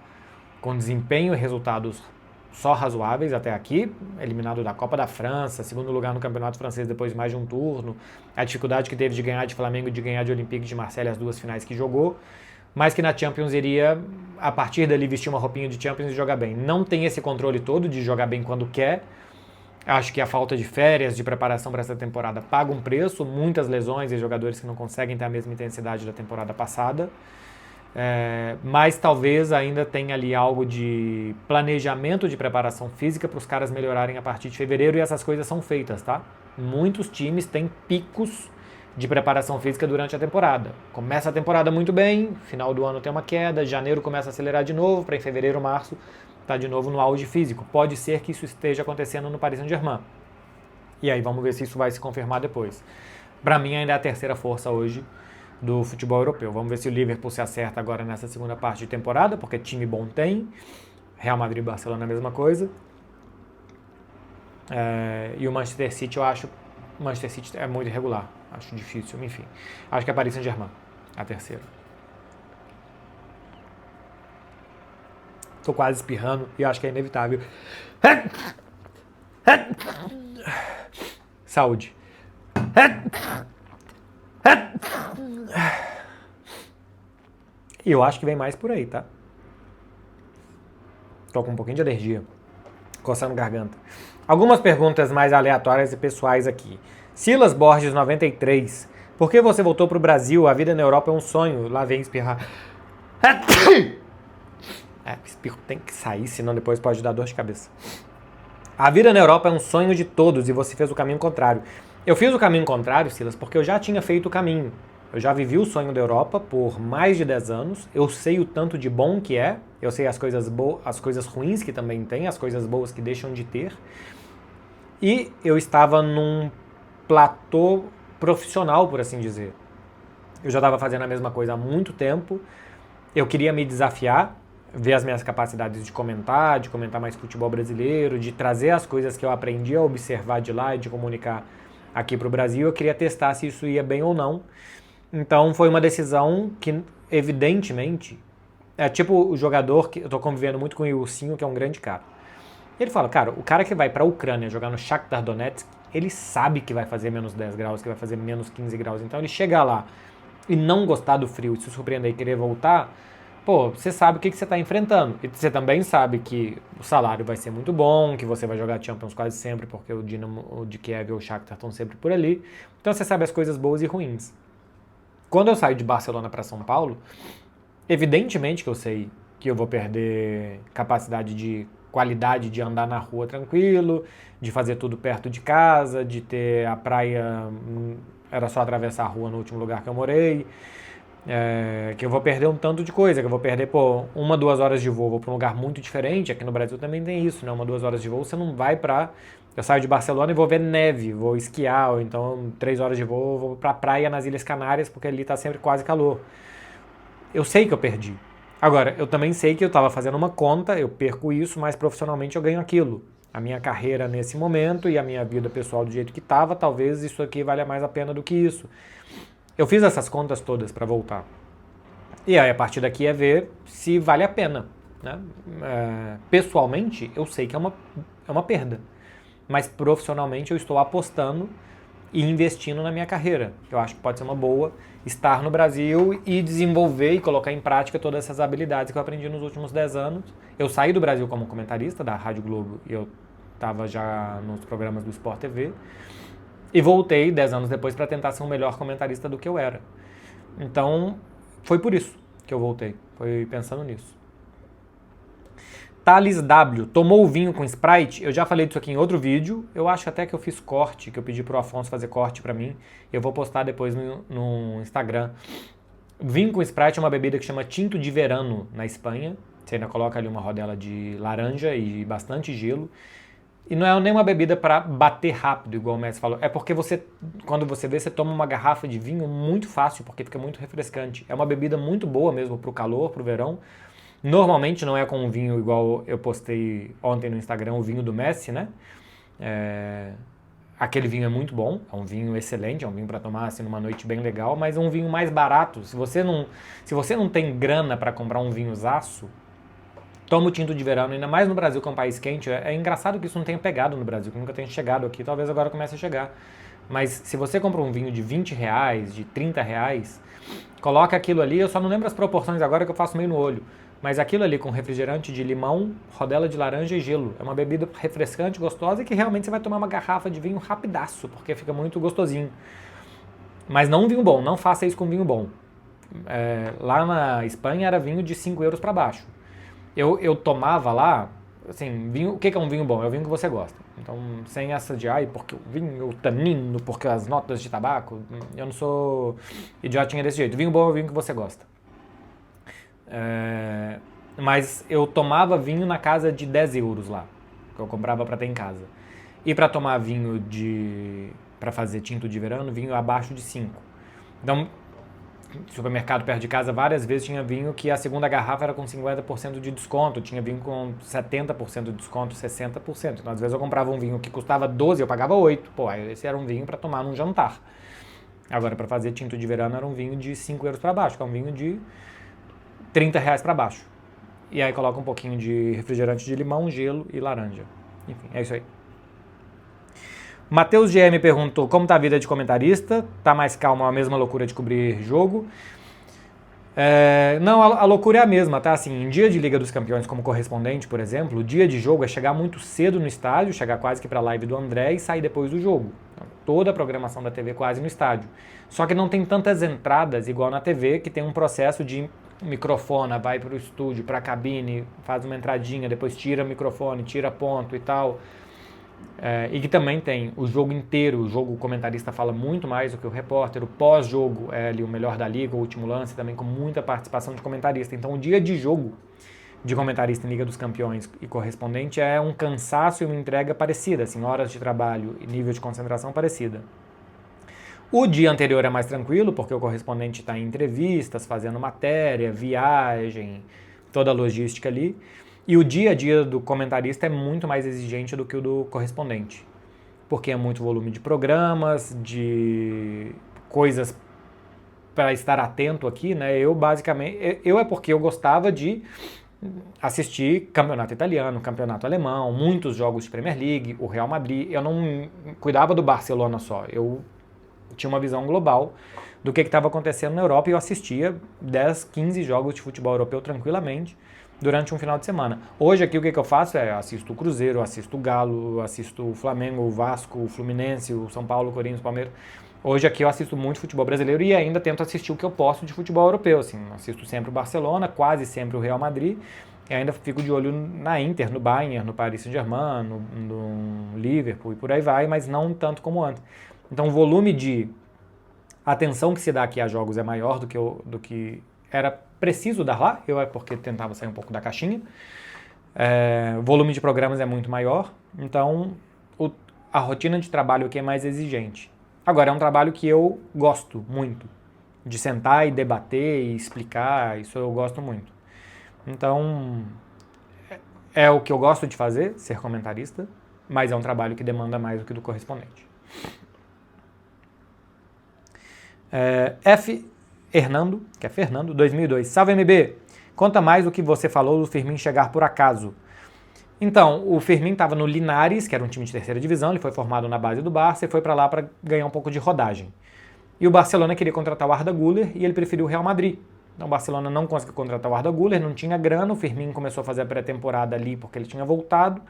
com desempenho e resultados só razoáveis até aqui, eliminado da Copa da França, segundo lugar no Campeonato Francês depois de mais de um turno, a dificuldade que teve de ganhar de Flamengo e de ganhar de Olympique de Marseille as 2 finais que jogou, mas que na Champions iria, a partir dali, vestir uma roupinha de Champions e jogar bem. Não tem esse controle todo de jogar bem quando quer. Acho que a falta de férias, de preparação para essa temporada paga um preço, muitas lesões e jogadores que não conseguem ter a mesma intensidade da temporada passada. Mas talvez ainda tenha ali algo de planejamento de preparação física para os caras melhorarem a partir de fevereiro, e essas coisas são feitas, tá? Muitos times têm picos de preparação física durante a temporada. Começa a temporada muito bem, final do ano tem uma queda, janeiro começa a acelerar de novo, para em fevereiro, março, tá de novo no auge físico. Pode ser que isso esteja acontecendo no Paris Saint-Germain. E aí vamos ver se isso vai se confirmar depois. Para mim ainda é a terceira força hoje do futebol europeu. Vamos ver se o Liverpool se acerta agora nessa segunda parte de temporada, porque time bom tem. Real Madrid e Barcelona a mesma coisa. E o Manchester City, eu acho... O Manchester City é muito irregular. Acho difícil, enfim. Acho que é Paris Saint-Germain, a terceira. Tô quase espirrando e acho que é inevitável. Saúde. E eu acho que vem mais por aí, tá? Tô com um pouquinho de alergia, coçando garganta. Algumas perguntas mais aleatórias e pessoais aqui. Silas Borges 93. Por que você voltou pro Brasil? A vida na Europa é um sonho. Lá vem espirrar. Espirro tem que sair, senão depois pode dar dor de cabeça. A vida na Europa é um sonho de todos e você fez o caminho contrário. Eu fiz o caminho contrário, Silas, porque eu já tinha feito o caminho. Eu já vivi o sonho da Europa por mais de 10 anos. Eu sei o tanto de bom que é. Eu sei as coisas as coisas ruins que também tem, as coisas boas que deixam de ter. E eu estava num platô profissional, por assim dizer. Eu já estava fazendo a mesma coisa há muito tempo. Eu queria me desafiar, ver as minhas capacidades de comentar mais futebol brasileiro, de trazer as coisas que eu aprendi a observar de lá e de comunicar aqui para o Brasil. Eu queria testar se isso ia bem ou não. Então foi uma decisão que, evidentemente, é tipo o jogador que eu tô convivendo muito com o Ilcinho, que é um grande cara. Ele fala, cara, o cara que vai pra Ucrânia jogar no Shakhtar Donetsk, ele sabe que vai fazer menos 10 graus, que vai fazer menos 15 graus. Então ele chega lá e não gostar do frio e se surpreender e querer voltar, pô, você sabe o que você tá enfrentando. E você também sabe que o salário vai ser muito bom, que você vai jogar Champions quase sempre, porque o Dinamo de Kiev e o Shakhtar estão sempre por ali. Então você sabe as coisas boas e ruins. Quando eu saio de Barcelona para São Paulo, evidentemente que eu sei que eu vou perder capacidade de qualidade de andar na rua tranquilo, de fazer tudo perto de casa, de ter a praia, era só atravessar a rua no último lugar que eu morei, que eu vou perder um tanto de coisa, que eu vou perder, 1-2 horas de voo, vou para um lugar muito diferente, aqui no Brasil também tem isso, né, 1-2 horas de voo, você não vai pra... Eu saio de Barcelona e vou ver neve, vou esquiar, ou então 3 horas de voo, vou pra praia nas Ilhas Canárias, porque ali tá sempre quase calor. Eu sei que eu perdi. Agora, eu também sei que eu estava fazendo uma conta, eu perco isso, mas profissionalmente eu ganho aquilo. A minha carreira nesse momento e a minha vida pessoal do jeito que estava, talvez isso aqui valha mais a pena do que isso. Eu fiz essas contas todas para voltar. E aí, a partir daqui é ver se vale a pena. Né? Pessoalmente, eu sei que é uma perda. Mas profissionalmente eu estou apostando e investindo na minha carreira. Eu acho que pode ser uma boa estar no Brasil e desenvolver e colocar em prática todas essas habilidades que eu aprendi nos últimos 10 anos. Eu saí do Brasil como comentarista da Rádio Globo e eu estava já nos programas do Sport TV e voltei 10 anos depois para tentar ser um melhor comentarista do que eu era. Então, foi por isso que eu voltei. Foi pensando nisso. Thales W. Tomou o vinho com Sprite? Eu já falei disso aqui em outro vídeo. Eu acho até que eu fiz corte, que eu pedi pro Afonso fazer corte pra mim. Eu vou postar depois no Instagram. Vinho com Sprite é uma bebida que chama tinto de verano na Espanha. Você ainda coloca ali uma rodela de laranja e bastante gelo. E não é nem uma bebida para bater rápido, igual o Messi falou. É porque quando você vê, você toma uma garrafa de vinho muito fácil, porque fica muito refrescante. É uma bebida muito boa mesmo pro calor, pro verão. Normalmente não é com um vinho igual eu postei ontem no Instagram, o vinho do Messi, né? Aquele vinho é muito bom, é um vinho excelente, é um vinho para tomar assim numa noite bem legal, mas é um vinho mais barato. Se você não tem grana para comprar um vinhozaço, toma o tinto de verano, ainda mais no Brasil, que é um país quente. É engraçado que isso não tenha pegado no Brasil, que nunca tenha chegado aqui, talvez agora comece a chegar. Mas se você compra um vinho de R$20, de R$30, coloca aquilo ali, eu só não lembro as proporções agora que eu faço meio no olho. Mas aquilo ali com refrigerante de limão, rodela de laranja e gelo. É uma bebida refrescante, gostosa e que realmente você vai tomar uma garrafa de vinho rapidaço, porque fica muito gostosinho. Mas não um vinho bom, não faça isso com vinho bom. Lá na Espanha era vinho de 5 euros para baixo. Eu tomava lá, assim, vinho, o que é um vinho bom? É o vinho que você gosta. Então, sem essa de, porque o vinho, o tanino, porque as notas de tabaco, eu não sou idiotinha desse jeito. Vinho bom é o vinho que você gosta. Mas eu tomava vinho na casa de 10 euros lá, que eu comprava para ter em casa. E para tomar vinho para fazer tinto de verano, vinho abaixo de 5. Então, supermercado perto de casa, várias vezes tinha vinho que a segunda garrafa era com 50% de desconto, tinha vinho com 70% de desconto, 60%. Então, às vezes eu comprava um vinho que custava 12, eu pagava 8. Esse era um vinho para tomar num jantar. Agora, para fazer tinto de verano, era um vinho de 5 euros para baixo, que é um vinho de R$30 para baixo. E aí coloca um pouquinho de refrigerante de limão, gelo e laranja. Enfim, é isso aí. Matheus GM perguntou como tá a vida de comentarista, tá mais calmo, a mesma loucura de cobrir jogo. Não, a loucura é a mesma, tá? Assim, em dia de Liga dos Campeões como correspondente, por exemplo, o dia de jogo é chegar muito cedo no estádio, chegar quase que pra live do André e sair depois do jogo. Então, toda a programação da TV quase no estádio. Só que não tem tantas entradas igual na TV, que tem um processo de microfone, vai pro estúdio, pra cabine, faz uma entradinha, depois tira o microfone, tira ponto e tal. E que também tem o jogo inteiro, o jogo o comentarista fala muito mais do que o repórter, o pós-jogo é ali o melhor da liga, o último lance também com muita participação de comentarista. Então o dia de jogo de comentarista em Liga dos Campeões e correspondente é um cansaço e uma entrega parecida, assim, horas de trabalho e nível de concentração parecida. O dia anterior é mais tranquilo, porque o correspondente está em entrevistas, fazendo matéria, viagem, toda a logística ali. E o dia a dia do comentarista é muito mais exigente do que o do correspondente, porque é muito volume de programas, de coisas para estar atento aqui, né? Eu basicamente, é porque eu gostava de assistir campeonato italiano, campeonato alemão, muitos jogos de Premier League, o Real Madrid. Eu não cuidava do Barcelona só, eu tinha uma visão global do que estava acontecendo na Europa e eu assistia 10, 15 jogos de futebol europeu tranquilamente durante um final de semana. Hoje aqui o que eu faço é assisto o Cruzeiro, assisto o Galo, assisto o Flamengo, o Vasco, o Fluminense, o São Paulo, o Corinthians, o Palmeiras. Hoje aqui eu assisto muito futebol brasileiro e ainda tento assistir o que eu posso de futebol europeu. Assim, assisto sempre o Barcelona, quase sempre o Real Madrid. E ainda fico de olho na Inter, no Bayern, no Paris Saint-Germain, no Liverpool e por aí vai, mas não tanto como antes. Então o volume de atenção que se dá aqui a jogos é maior do que era preciso dar lá, porque tentava sair um pouco da caixinha. O volume de programas é muito maior, então a rotina de trabalho aqui é mais exigente. Agora, é um trabalho que eu gosto muito, de sentar e debater e explicar, isso eu gosto muito. Então, é o que eu gosto de fazer, ser comentarista, mas é um trabalho que demanda mais do que do correspondente. F. Hernando, que é Fernando, 2002. Salve, MB! Conta mais do que você falou do Firmino chegar por acaso. Então, o Firmino estava no Linares, que era um time de terceira divisão, ele foi formado na base do Barça e foi para lá para ganhar um pouco de rodagem. E o Barcelona queria contratar o Arda Güler e ele preferiu o Real Madrid. Então o Barcelona não conseguiu contratar o Arda Güler, não tinha grana, o Firmino começou a fazer a pré-temporada ali porque ele tinha voltado,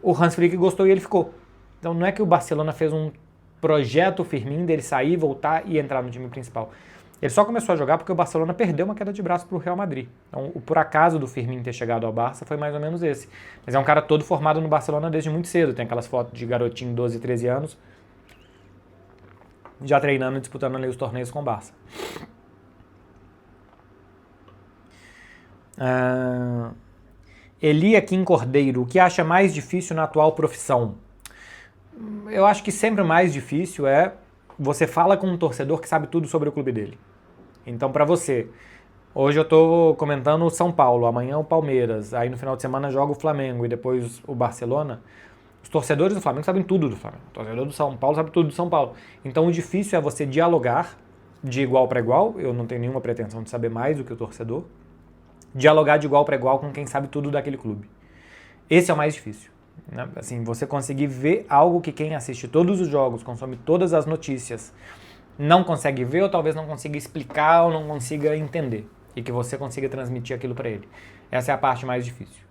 o Hans Flick gostou e ele ficou. Então não é que o Barcelona fez um projeto Firmino dele sair, voltar e entrar no time principal. Ele só começou a jogar porque o Barcelona perdeu uma queda de braço para o Real Madrid. Então, o por acaso do Firmino ter chegado ao Barça foi mais ou menos esse. Mas é um cara todo formado no Barcelona desde muito cedo. Tem aquelas fotos de garotinho, 12, 13 anos, já treinando e disputando ali os torneios com o Barça. Eliakim Cordeiro, o que acha mais difícil na atual profissão? Eu acho que sempre o mais difícil é você fala com um torcedor que sabe tudo sobre o clube dele. Então, para você, hoje eu estou comentando o São Paulo, amanhã o Palmeiras, aí no final de semana joga o Flamengo e depois o Barcelona. Os torcedores do Flamengo sabem tudo do Flamengo. O torcedor do São Paulo sabe tudo do São Paulo. Então, o difícil é você dialogar de igual para igual. Eu não tenho nenhuma pretensão de saber mais do que o torcedor. Dialogar de igual para igual com quem sabe tudo daquele clube. Esse é o mais difícil. Né? Assim, você conseguir ver algo que quem assiste todos os jogos, consome todas as notícias, não consegue ver ou talvez não consiga explicar ou não consiga entender. E que você consiga transmitir aquilo para ele. Essa é a parte mais difícil.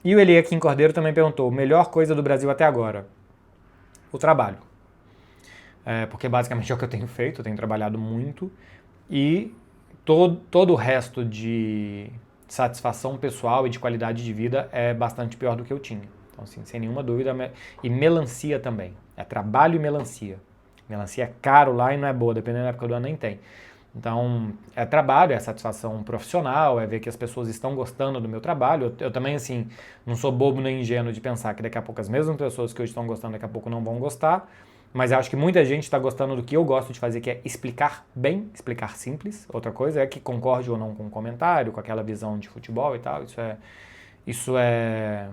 E o Eliakim Cordeiro também perguntou, melhor coisa do Brasil até agora? O trabalho. Porque basicamente é o que eu tenho feito, eu tenho trabalhado muito. E todo o resto de satisfação pessoal e de qualidade de vida é bastante pior do que eu tinha. Então, assim, sem nenhuma dúvida. E melancia também. É trabalho e melancia. Melancia é caro lá e não é boa, dependendo da época do ano nem tem. Então, é trabalho, é satisfação profissional, é ver que as pessoas estão gostando do meu trabalho. Eu também, assim, não sou bobo nem ingênuo de pensar que daqui a pouco as mesmas pessoas que hoje estão gostando, daqui a pouco não vão gostar. Mas eu acho que muita gente está gostando do que eu gosto de fazer, que é explicar bem, explicar simples. Outra coisa é que concorde ou não com o comentário, com aquela visão de futebol e tal. Isso é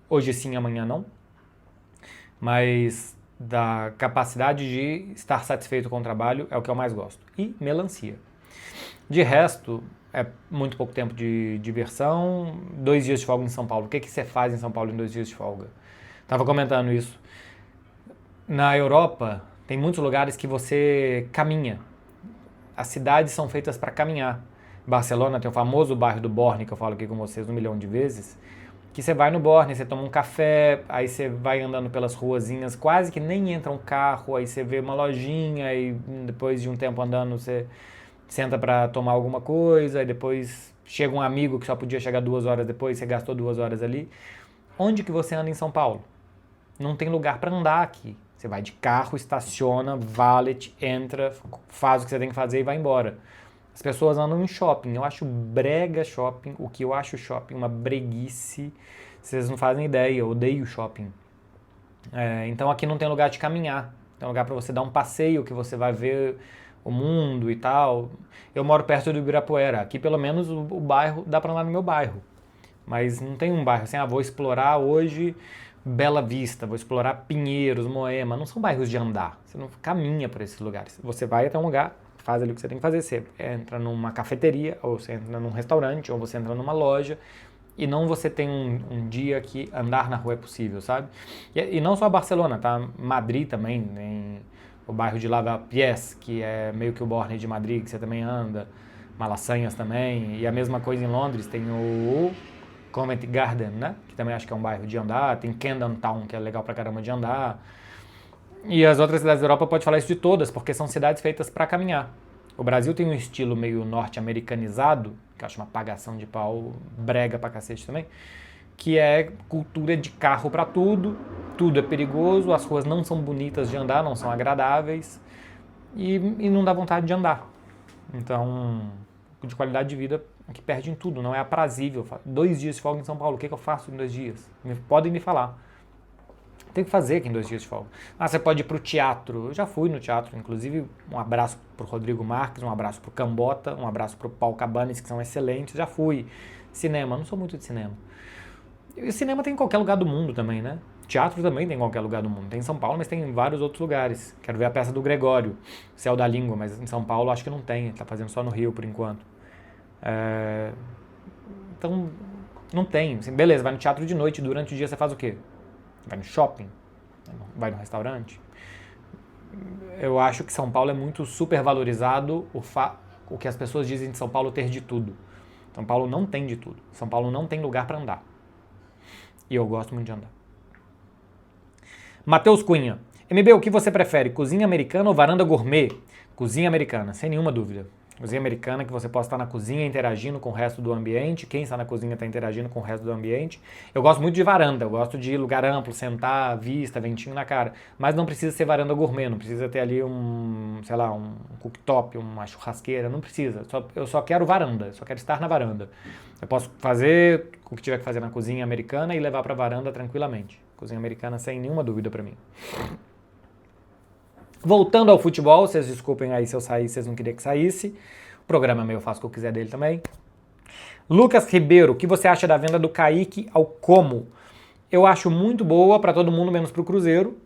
hoje sim, amanhã não. Mas da capacidade de estar satisfeito com o trabalho é o que eu mais gosto. E melancia. De resto, é muito pouco tempo de diversão. 2 dias de folga em São Paulo. O que você faz em São Paulo em 2 dias de folga? Tava comentando isso. Na Europa, tem muitos lugares que você caminha. As cidades são feitas para caminhar. Barcelona tem o famoso bairro do Borne, que eu falo aqui com vocês 1 milhão de vezes, que você vai no Borne, você toma um café, aí você vai andando pelas ruazinhas, quase que nem entra um carro, aí você vê uma lojinha e depois de um tempo andando você senta para tomar alguma coisa, e depois chega um amigo que só podia chegar 2 horas depois, você gastou 2 horas ali. Onde que você anda em São Paulo? Não tem lugar para andar aqui. Você vai de carro, estaciona, valet, entra, faz o que você tem que fazer e vai embora. As pessoas andam em shopping. Eu acho brega shopping. O que eu acho shopping uma breguice. Vocês não fazem ideia. Eu odeio shopping. Então aqui não tem lugar de caminhar. Tem lugar para você dar um passeio que você vai ver o mundo e tal. Eu moro perto do Ibirapuera. Aqui pelo menos o bairro dá para andar no meu bairro. Mas não tem um bairro assim, vou explorar hoje Bela Vista, vou explorar Pinheiros, Moema. Não são bairros de andar. Você não caminha por esses lugares. Você vai até um lugar, faz ali o que você tem que fazer. Você entra numa cafeteria, ou você entra num restaurante, ou você entra numa loja. E não você tem um dia que andar na rua é possível, sabe? E não só Barcelona, tá? Madrid também, tem o bairro de Lavapiés, que é meio que o Borne de Madrid, que você também anda. Malasanhas também. E a mesma coisa em Londres, tem o Covent Garden, né? Que também acho que é um bairro de andar. Tem Camden Town, que é legal pra caramba de andar. E as outras cidades da Europa pode falar isso de todas, porque são cidades feitas para caminhar. O Brasil tem um estilo meio norte-americanizado, que eu acho uma pagação de pau, brega pra cacete também, que é cultura de carro pra tudo, tudo é perigoso, as ruas não são bonitas de andar, não são agradáveis e não dá vontade de andar. Então, de qualidade de vida que perde em tudo, não é aprazível. 2 dias de folga em São Paulo, o que eu faço em 2 dias? Podem me falar. Tem que fazer aqui em 2 dias de folga. Você pode ir pro teatro. Eu já fui no teatro, inclusive um abraço pro Rodrigo Marques, um abraço pro Cambota, um abraço pro Paul Cabanes, que são excelentes. Já fui. Cinema, não sou muito de cinema. E cinema tem em qualquer lugar do mundo também, né? Teatro também tem em qualquer lugar do mundo. Tem em São Paulo, mas tem em vários outros lugares. Quero ver a peça do Gregório, Céu da Língua, mas em São Paulo acho que não tem. Ele tá fazendo só no Rio por enquanto. Então, não tem. Assim, beleza, vai no teatro de noite, durante o dia você faz o quê? Vai no shopping? Vai no restaurante? Eu acho que São Paulo é muito supervalorizado o que as pessoas dizem de São Paulo ter de tudo. São Paulo não tem de tudo. São Paulo não tem lugar para andar. E eu gosto muito de andar. Matheus Cunha. MB, o que você prefere? Cozinha americana ou varanda gourmet? Cozinha americana, sem nenhuma dúvida. Cozinha americana, que você possa estar na cozinha interagindo com o resto do ambiente. Quem está na cozinha está interagindo com o resto do ambiente. Eu gosto muito de varanda, eu gosto de lugar amplo, sentar, vista, ventinho na cara. Mas não precisa ser varanda gourmet, não precisa ter ali um cooktop, uma churrasqueira, não precisa. Eu só quero varanda, eu só quero estar na varanda. Eu posso fazer o que tiver que fazer na cozinha americana e levar para a varanda tranquilamente. Cozinha americana sem nenhuma dúvida para mim. Voltando ao futebol, vocês desculpem aí se eu sair, vocês não queriam que saísse. O programa é meu, eu faço o que eu quiser dele também. Lucas Ribeiro, o que você acha da venda do Kaique ao Como? Eu acho muito boa para todo mundo, menos para o Cruzeiro.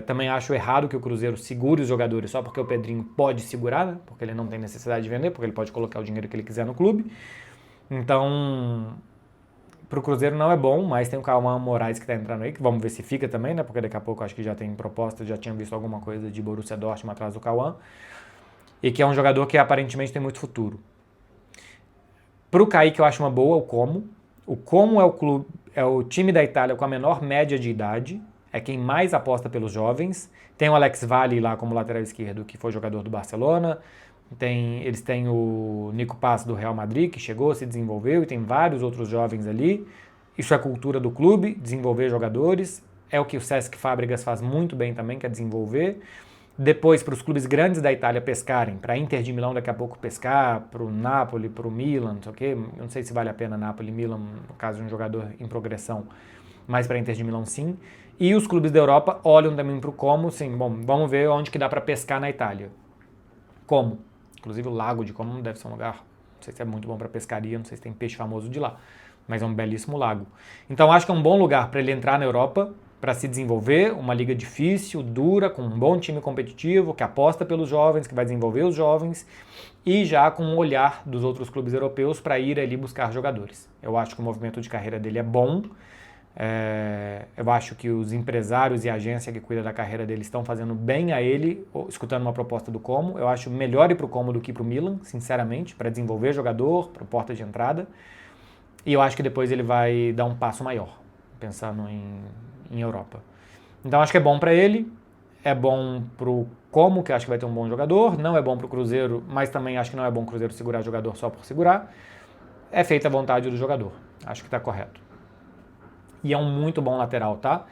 Também acho errado que o Cruzeiro segure os jogadores só porque o Pedrinho pode segurar, né? Porque ele não tem necessidade de vender, porque ele pode colocar o dinheiro que ele quiser no clube. Então, pro Cruzeiro não é bom, mas tem o Cauã Moraes que tá entrando aí, que vamos ver se fica também, né? Porque daqui a pouco acho que já tem proposta, já tinha visto alguma coisa de Borussia Dortmund atrás do Cauã. E que é um jogador que aparentemente tem muito futuro. Pro Kaique eu acho uma boa, o Como. O Como é o time da Itália com a menor média de idade, é quem mais aposta pelos jovens. Tem o Alex Valli lá como lateral esquerdo, que foi jogador do Barcelona. Eles têm o Nico Paz do Real Madrid, que chegou, se desenvolveu, e tem vários outros jovens ali. Isso é cultura do clube, desenvolver jogadores. É o que o Cesc Fábregas faz muito bem também, que é desenvolver. Depois, para os clubes grandes da Itália pescarem, para a Inter de Milão daqui a pouco pescar, para o Napoli, para o Milan, não sei o quê. Eu não sei se vale a pena Napoli e Milan, no caso de um jogador em progressão, mas para a Inter de Milão sim. E os clubes da Europa olham também para o Como, sim, bom, vamos ver onde que dá para pescar na Itália. Como? Inclusive o Lago de Como deve ser um lugar, não sei se é muito bom para pescaria, não sei se tem peixe famoso de lá, mas é um belíssimo lago. Então acho que é um bom lugar para ele entrar na Europa, para se desenvolver, uma liga difícil, dura, com um bom time competitivo, que aposta pelos jovens, que vai desenvolver os jovens, e já com um olhar dos outros clubes europeus para ir ali buscar jogadores. Eu acho que o movimento de carreira dele é bom, Eu acho que os empresários e a agência que cuida da carreira dele estão fazendo bem a ele, escutando uma proposta do Como. Eu acho melhor ir para o Como do que para o Milan, sinceramente, para desenvolver jogador, para porta de entrada. E eu acho que depois ele vai dar um passo maior, pensando em Europa. Então acho que é bom para ele, é bom para o Como, que acho que vai ter um bom jogador, não é bom para o Cruzeiro, mas também acho que não é bom o Cruzeiro segurar jogador só por segurar. É feita a vontade do jogador, acho que está correto. E é um muito bom lateral, tá?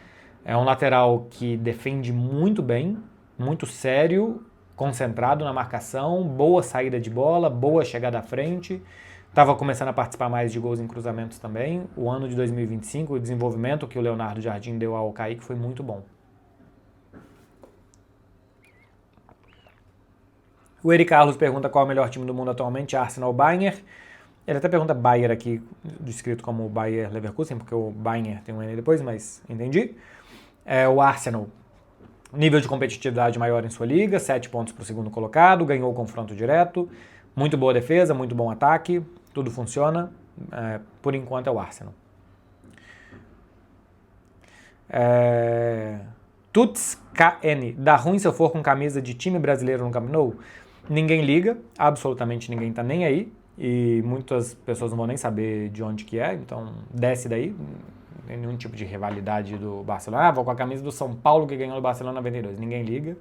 É um lateral que defende muito bem, muito sério, concentrado na marcação, boa saída de bola, boa chegada à frente. Estava começando a participar mais de gols em cruzamentos também. O ano de 2025, o desenvolvimento que o Leonardo Jardim deu ao Kaique foi muito bom. O Eri Carlos pergunta qual é o melhor time do mundo atualmente, Arsenal ou Bayern. Ele até pergunta Bayer aqui, descrito como Bayer Leverkusen, porque o Bayern tem um N depois, mas entendi. O Arsenal, nível de competitividade maior em sua liga, 7 pontos para o segundo colocado, ganhou o confronto direto, muito boa defesa, muito bom ataque, tudo funciona. Por enquanto é o Arsenal. Tuts KN, dá ruim se eu for com camisa de time brasileiro no Camp Nou? Ninguém liga, absolutamente ninguém tá nem aí. E muitas pessoas não vão nem saber de onde que é, então desce daí, não tem nenhum tipo de rivalidade do Barcelona. Vou com a camisa do São Paulo que ganhou do Barcelona 92, ninguém liga.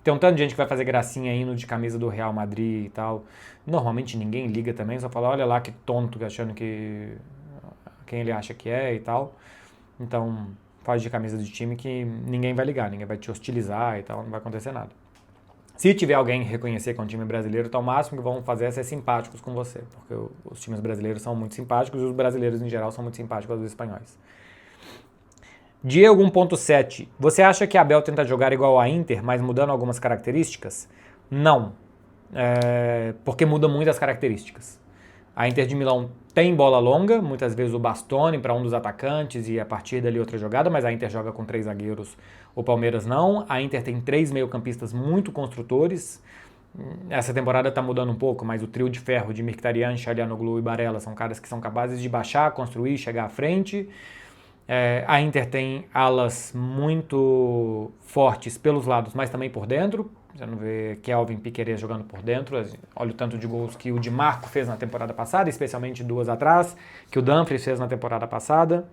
Tem um tanto de gente que vai fazer gracinha indo de camisa do Real Madrid e tal. Normalmente ninguém liga também, só fala, olha lá que tonto, achando que quem ele acha que é e tal. Então faz de camisa de time que ninguém vai ligar, ninguém vai te hostilizar e tal, não vai acontecer nada. Se tiver alguém que reconhecer que é um time brasileiro, então o máximo que vão fazer é ser simpáticos com você, porque os times brasileiros são muito simpáticos e os brasileiros em geral são muito simpáticos aos espanhóis. Diego 1.7, você acha que a Abel tenta jogar igual a Inter, mas mudando algumas características? Não, porque muda muito as características. A Inter de Milão tem bola longa, muitas vezes o Bastoni para um dos atacantes e a partir dali outra jogada, mas a Inter joga com 3 zagueiros, o Palmeiras não. A Inter tem 3 meio-campistas muito construtores. Essa temporada está mudando um pouco, mas o trio de ferro de Mkhitaryan, Çalhanoğlu e Barella são caras que são capazes de baixar, construir, chegar à frente. A Inter tem alas muito fortes pelos lados, mas também por dentro. Você não vê Kelvin Piquerez jogando por dentro. Olha o tanto de gols que o Di Marco fez na temporada passada, especialmente 2 atrás, que o Dumfries fez na temporada passada.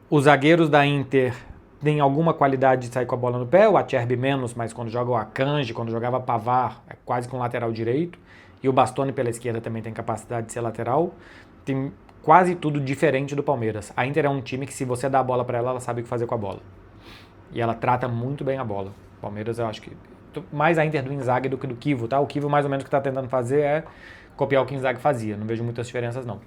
Os zagueiros da Inter têm alguma qualidade de sair com a bola no pé, o Acerbi menos, mas quando joga o Akanji, quando jogava Pavard, é quase com lateral direito. E o Bastoni pela esquerda também tem capacidade de ser lateral. Tem quase tudo diferente do Palmeiras. A Inter é um time que se você dá a bola para ela, ela sabe o que fazer com a bola. E ela trata muito bem a bola. O Palmeiras eu acho que mais a Inter do Inzaghi do que do Kivo, tá? O Kivo mais ou menos o que está tentando fazer é copiar o que o Inzaghi fazia. Não vejo muitas diferenças não.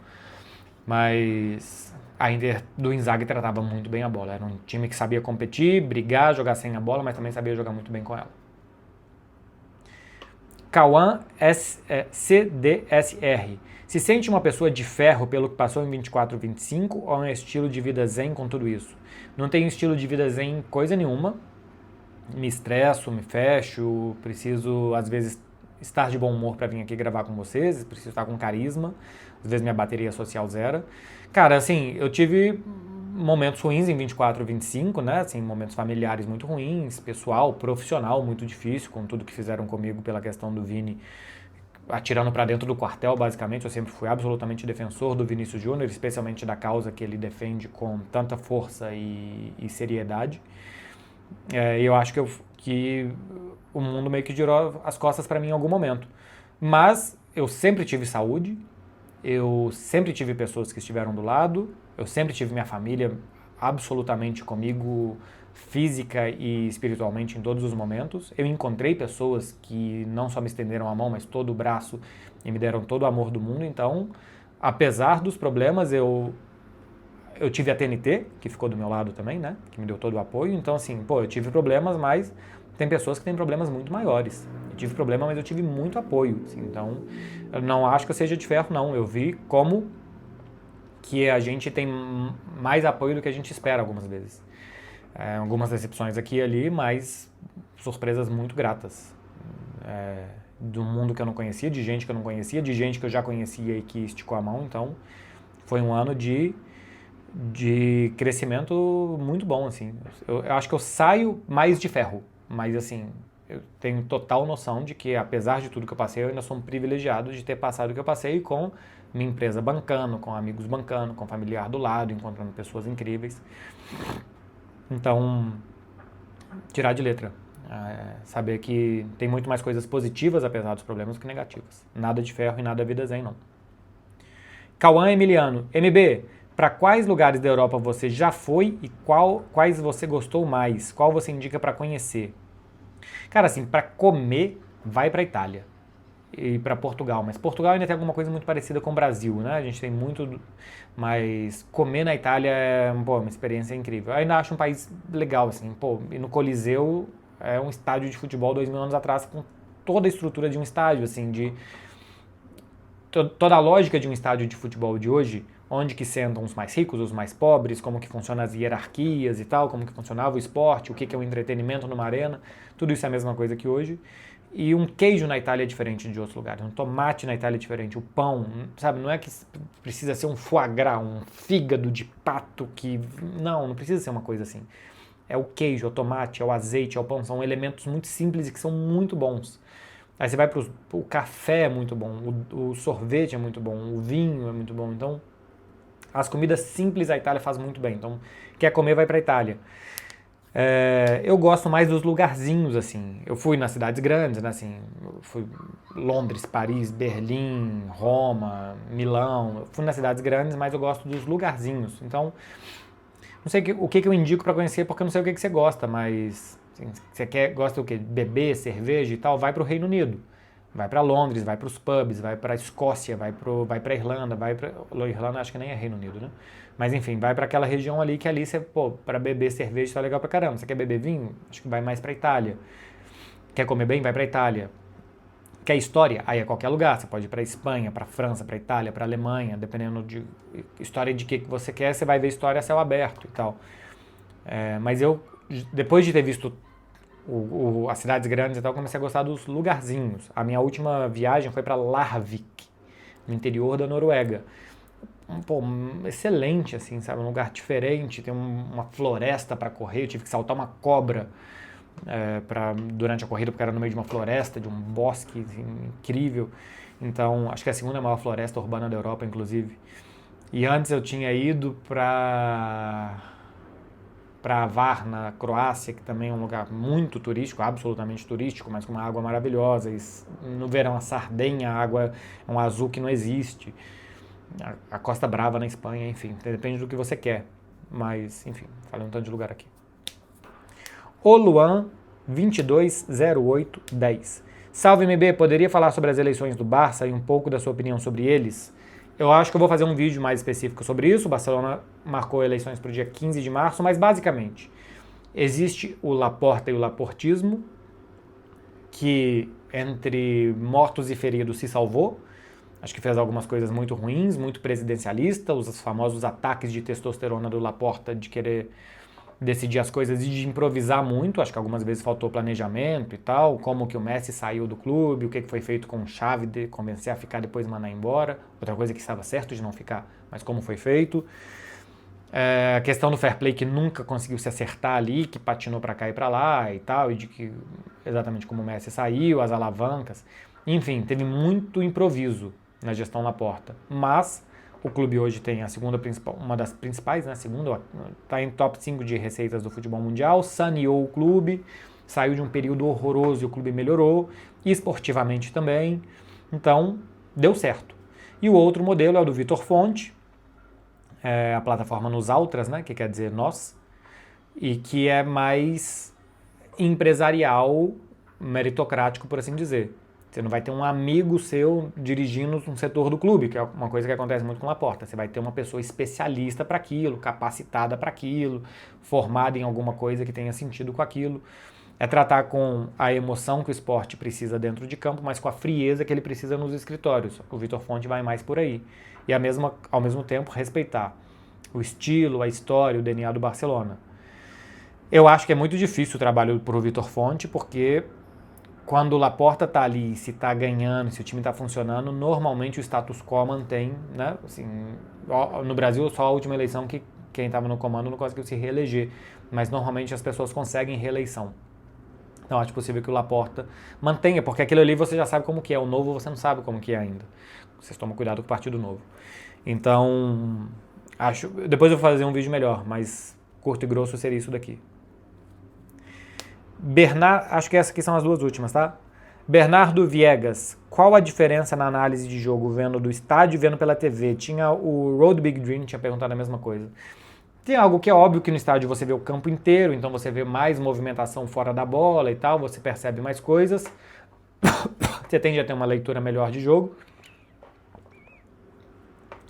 Mas a Inter do Inzaghi tratava muito bem a bola. Era um time que sabia competir, brigar, jogar sem a bola, mas também sabia jogar muito bem com ela. Cauã CDSR. Se sente uma pessoa de ferro pelo que passou em 24, 25 ou é um estilo de vida zen com tudo isso? Não tenho estilo de vida zen coisa nenhuma. Me estresso, me fecho, preciso às vezes estar de bom humor para vir aqui gravar com vocês, preciso estar com carisma, às vezes minha bateria social zera. Cara, assim, eu tive momentos ruins em 24, 25, né? Assim, momentos familiares muito ruins, pessoal, profissional muito difícil, com tudo que fizeram comigo pela questão do Vini atirando para dentro do quartel, basicamente. Eu sempre fui absolutamente defensor do Vinícius Júnior, especialmente da causa que ele defende com tanta força e seriedade. E eu acho que o mundo meio que girou as costas para mim em algum momento. Mas eu sempre tive saúde, eu sempre tive pessoas que estiveram do lado, eu sempre tive minha família absolutamente comigo, física e espiritualmente em todos os momentos. Eu encontrei pessoas que não só me estenderam a mão, mas todo o braço e me deram todo o amor do mundo. Então, apesar dos problemas, eu tive a TNT, que ficou do meu lado também, né? Que me deu todo o apoio. Então, assim, eu tive problemas, mas tem pessoas que têm problemas muito maiores. Eu tive problema, mas eu tive muito apoio. Assim, então, eu não acho que eu seja de ferro, não. Eu vi como que a gente tem mais apoio do que a gente espera algumas vezes. Algumas decepções aqui e ali, mas surpresas muito gratas. Do mundo que eu não conhecia, de gente que eu não conhecia, de gente que eu já conhecia e que esticou a mão. Então, foi um ano de de crescimento muito bom, assim. Eu acho que eu saio mais de ferro, mas assim, eu tenho total noção de que, apesar de tudo que eu passei, eu ainda sou um privilegiado de ter passado o que eu passei com minha empresa bancando, com amigos bancando, com familiar do lado, encontrando pessoas incríveis. Então, tirar de letra. Saber que tem muito mais coisas positivas, apesar dos problemas, que negativas. Nada de ferro e nada vida zen, não. Cauã Emiliano. MB, para quais lugares da Europa você já foi e quais você gostou mais? Qual você indica para conhecer? Cara, assim, para comer, vai para Itália e para Portugal. Mas Portugal ainda tem alguma coisa muito parecida com o Brasil, né? A gente tem muito, mas comer na Itália é, pô, uma experiência incrível. Eu ainda acho um país legal, assim, pô, e no Coliseu é um estádio de futebol 2000 anos atrás com toda a estrutura de um estádio, assim, de toda a lógica de um estádio de futebol de hoje, onde que sentam os mais ricos, os mais pobres, como que funcionam as hierarquias e tal, como que funcionava o esporte, o que é o entretenimento numa arena, tudo isso é a mesma coisa que hoje. E um queijo na Itália é diferente de outros lugares, um tomate na Itália é diferente, o pão, sabe, não é que precisa ser um foie gras, um fígado de pato que... Não precisa ser uma coisa assim. É o queijo, é o tomate, é o azeite, é o pão, são elementos muito simples e que são muito bons. Aí você vai para o café é muito bom, o sorvete é muito bom, o vinho é muito bom. Então, as comidas simples a Itália faz muito bem. Então, quer comer, vai para a Itália. Eu gosto mais dos lugarzinhos, assim. Eu fui nas cidades grandes, né, assim. Eu fui Londres, Paris, Berlim, Roma, Milão. Eu fui nas cidades grandes, mas eu gosto dos lugarzinhos. Então, não sei o que eu indico para conhecer, porque eu não sei o que você gosta, mas assim, você gosta do quê? Beber, cerveja e tal, vai para o Reino Unido. Vai para Londres, vai para os pubs, vai para a Escócia, vai para Irlanda, vai para Irlanda acho que nem é Reino Unido, né? Mas enfim, vai para aquela região ali que ali você, pô, para beber cerveja tá legal pra caramba. Você quer beber vinho? Acho que vai mais para Itália. Quer comer bem? Vai para Itália. Quer história? Aí é qualquer lugar. Você pode ir para Espanha, para França, para Itália, para Alemanha, dependendo de história de que você quer, você vai ver história a céu aberto e tal. Mas eu, depois de ter visto as cidades grandes e tal, comecei a gostar dos lugarzinhos. A minha última viagem foi para Larvik, no interior da Noruega. Pô, excelente, assim, sabe? Um lugar diferente, tem uma floresta para correr, eu tive que saltar uma cobra durante a corrida, porque era no meio de uma floresta, de um bosque assim, incrível. Então, acho que é a segunda maior floresta urbana da Europa, inclusive. E antes eu tinha ido para Hvar, na Croácia, que também é um lugar muito turístico, absolutamente turístico, mas com uma água maravilhosa. E no verão, a Sardenha, a água é um azul que não existe. A Costa Brava na Espanha, enfim, depende do que você quer. Mas, enfim, falei um tanto de lugar aqui. O Luan 220810. Salve MB, poderia falar sobre as eleições do Barça e um pouco da sua opinião sobre eles? Eu acho que eu vou fazer um vídeo mais específico sobre isso. O Barcelona marcou eleições para o dia 15 de março, mas basicamente existe o Laporta e o laportismo, que entre mortos e feridos se salvou. Acho que fez algumas coisas muito ruins, muito presidencialista, os famosos ataques de testosterona do Laporta de querer decidir as coisas e de improvisar muito. Acho que algumas vezes faltou planejamento e tal, como que o Messi saiu do clube, o que foi feito com o Xavi de convencer a ficar depois mandar embora. Outra coisa que estava certo de não ficar, mas como foi feito. A questão do fair play que nunca conseguiu se acertar ali, que patinou para cá e para lá e tal, e de que exatamente como o Messi saiu, as alavancas. Enfim, teve muito improviso na gestão Laporta. Mas o clube hoje tem a segunda principal, uma das principais, né? Segunda, está em top 5 de receitas do futebol mundial, saneou o clube, saiu de um período horroroso e o clube melhorou, e esportivamente também. Então, deu certo. E o outro modelo é o do Vitor Fonte, a plataforma Nos Altras, né? Que quer dizer nós, e que é mais empresarial, meritocrático, por assim dizer. Você não vai ter um amigo seu dirigindo um setor do clube, que é uma coisa que acontece muito com o Laporta. Você vai ter uma pessoa especialista para aquilo, capacitada para aquilo, formada em alguma coisa que tenha sentido com aquilo. É tratar com a emoção que o esporte precisa dentro de campo, mas com a frieza que ele precisa nos escritórios. O Vitor Fonte vai mais por aí. E ao mesmo tempo respeitar o estilo, a história, o DNA do Barcelona. Eu acho que é muito difícil o trabalho para o Vitor Fonte, porque quando o Laporta está ali, se está ganhando, se o time está funcionando, normalmente o status quo mantém, né? Assim, no Brasil, só a última eleição que quem estava no comando não conseguiu se reeleger, mas normalmente as pessoas conseguem reeleição. Então acho possível que o Laporta mantenha, porque aquilo ali você já sabe como que é, o novo você não sabe como que é ainda. Vocês tomam cuidado com o Partido Novo. Então, depois eu vou fazer um vídeo melhor, mas curto e grosso seria isso daqui. Acho que essas aqui são as duas últimas, tá? Bernardo Viegas, qual a diferença na análise de jogo vendo do estádio e vendo pela TV? Tinha o Road Big Dream, tinha perguntado a mesma coisa. Tem algo que é óbvio que no estádio você vê o campo inteiro, então você vê mais movimentação fora da bola e tal, você percebe mais coisas, você tende a ter uma leitura melhor de jogo.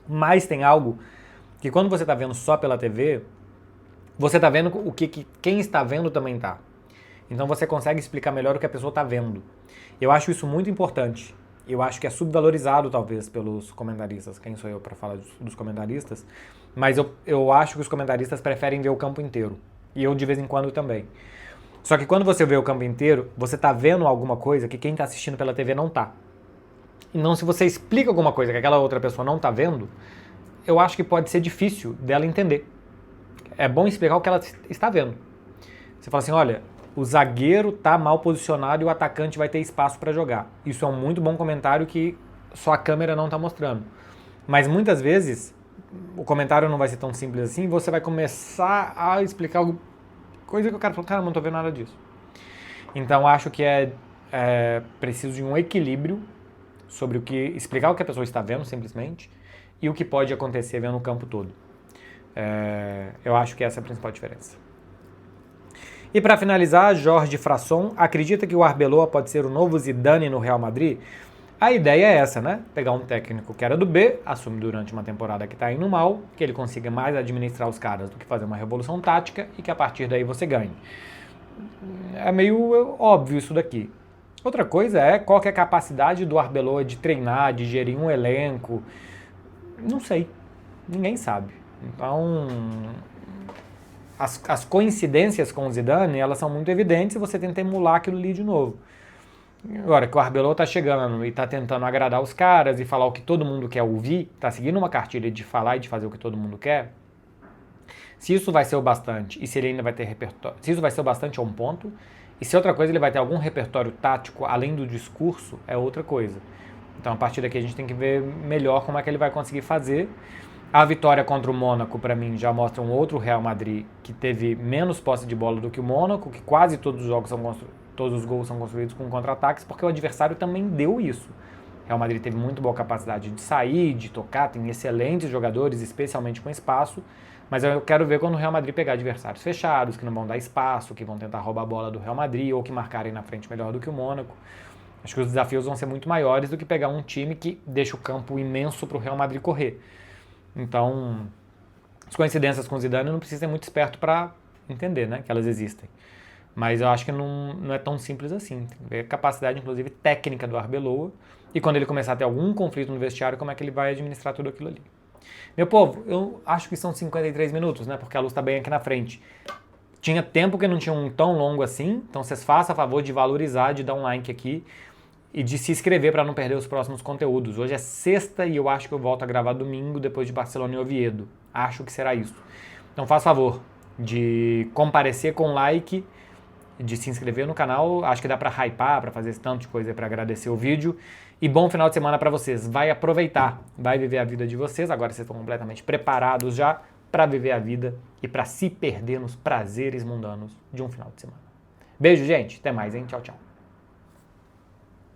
Mas tem algo que quando você está vendo só pela TV, você está vendo o que quem está vendo também está. Então você consegue explicar melhor o que a pessoa está vendo. Eu acho isso muito importante. Eu acho que é subvalorizado, talvez, pelos comentaristas. Quem sou eu para falar dos comentaristas? Mas eu acho que os comentaristas preferem ver o campo inteiro. E eu, de vez em quando, também. Só que quando você vê o campo inteiro, você está vendo alguma coisa que quem está assistindo pela TV não está. Então, se você explica alguma coisa que aquela outra pessoa não está vendo, eu acho que pode ser difícil dela entender. É bom explicar o que ela está vendo. Você fala assim, olha, o zagueiro está mal posicionado e o atacante vai ter espaço para jogar. Isso é um muito bom comentário que só a câmera não está mostrando. Mas muitas vezes o comentário não vai ser tão simples assim e você vai começar a explicar algo, coisa que o cara falou, cara, não estou vendo nada disso. Então acho que é preciso de um equilíbrio sobre o que explicar o que a pessoa está vendo simplesmente e o que pode acontecer vendo o campo todo. Eu acho que essa é a principal diferença. E para finalizar, Jorge Frasson acredita que o Arbeloa pode ser o novo Zidane no Real Madrid? A ideia é essa, né? Pegar um técnico que era do B, assume durante uma temporada que está indo mal, que ele consiga mais administrar os caras do que fazer uma revolução tática e que a partir daí você ganhe. É meio óbvio isso daqui. Outra coisa é qual que é a capacidade do Arbeloa de treinar, de gerir um elenco. Não sei. Ninguém sabe. Então, as coincidências com o Zidane, elas são muito evidentes e você tenta emular aquilo ali de novo. Agora que o Arbeloa tá chegando e tá tentando agradar os caras e falar o que todo mundo quer ouvir, tá seguindo uma cartilha de falar e de fazer o que todo mundo quer, se isso vai ser o bastante e se ele ainda vai ter repertório, se isso vai ser o bastante é um ponto, e se outra coisa ele vai ter algum repertório tático além do discurso, é outra coisa. Então a partir daqui a gente tem que ver melhor como é que ele vai conseguir fazer. A vitória contra o Mônaco, para mim, já mostra um outro Real Madrid que teve menos posse de bola do que o Mônaco, que quase todos os jogos todos os gols são construídos com contra-ataques, porque o adversário também deu isso. O Real Madrid teve muito boa capacidade de sair, de tocar, tem excelentes jogadores, especialmente com espaço, mas eu quero ver quando o Real Madrid pegar adversários fechados, que não vão dar espaço, que vão tentar roubar a bola do Real Madrid, ou que marcarem na frente melhor do que o Mônaco. Acho que os desafios vão ser muito maiores do que pegar um time que deixa o campo imenso para o Real Madrid correr. Então, as coincidências com o Zidane não precisa ser muito esperto para entender, né, que elas existem. Mas eu acho que não é tão simples assim. Tem que ver a capacidade, inclusive, técnica do Arbeloa e quando ele começar a ter algum conflito no vestiário, como é que ele vai administrar tudo aquilo ali. Meu povo, eu acho que são 53 minutos, né, porque a luz está bem aqui na frente. Tinha tempo que não tinha um tão longo assim, então vocês façam a favor de valorizar, de dar um like aqui e de se inscrever para não perder os próximos conteúdos. Hoje é sexta e eu acho que eu volto a gravar domingo depois de Barcelona e Oviedo. Acho que será isso. Então faça favor de comparecer com like, de se inscrever no canal. Acho que dá para hypar, para fazer esse tanto de coisa para agradecer o vídeo. E bom final de semana para vocês. Vai aproveitar, vai viver a vida de vocês. Agora vocês estão completamente preparados já para viver a vida e para se perder nos prazeres mundanos de um final de semana. Beijo, gente. Até mais, hein? Tchau, tchau.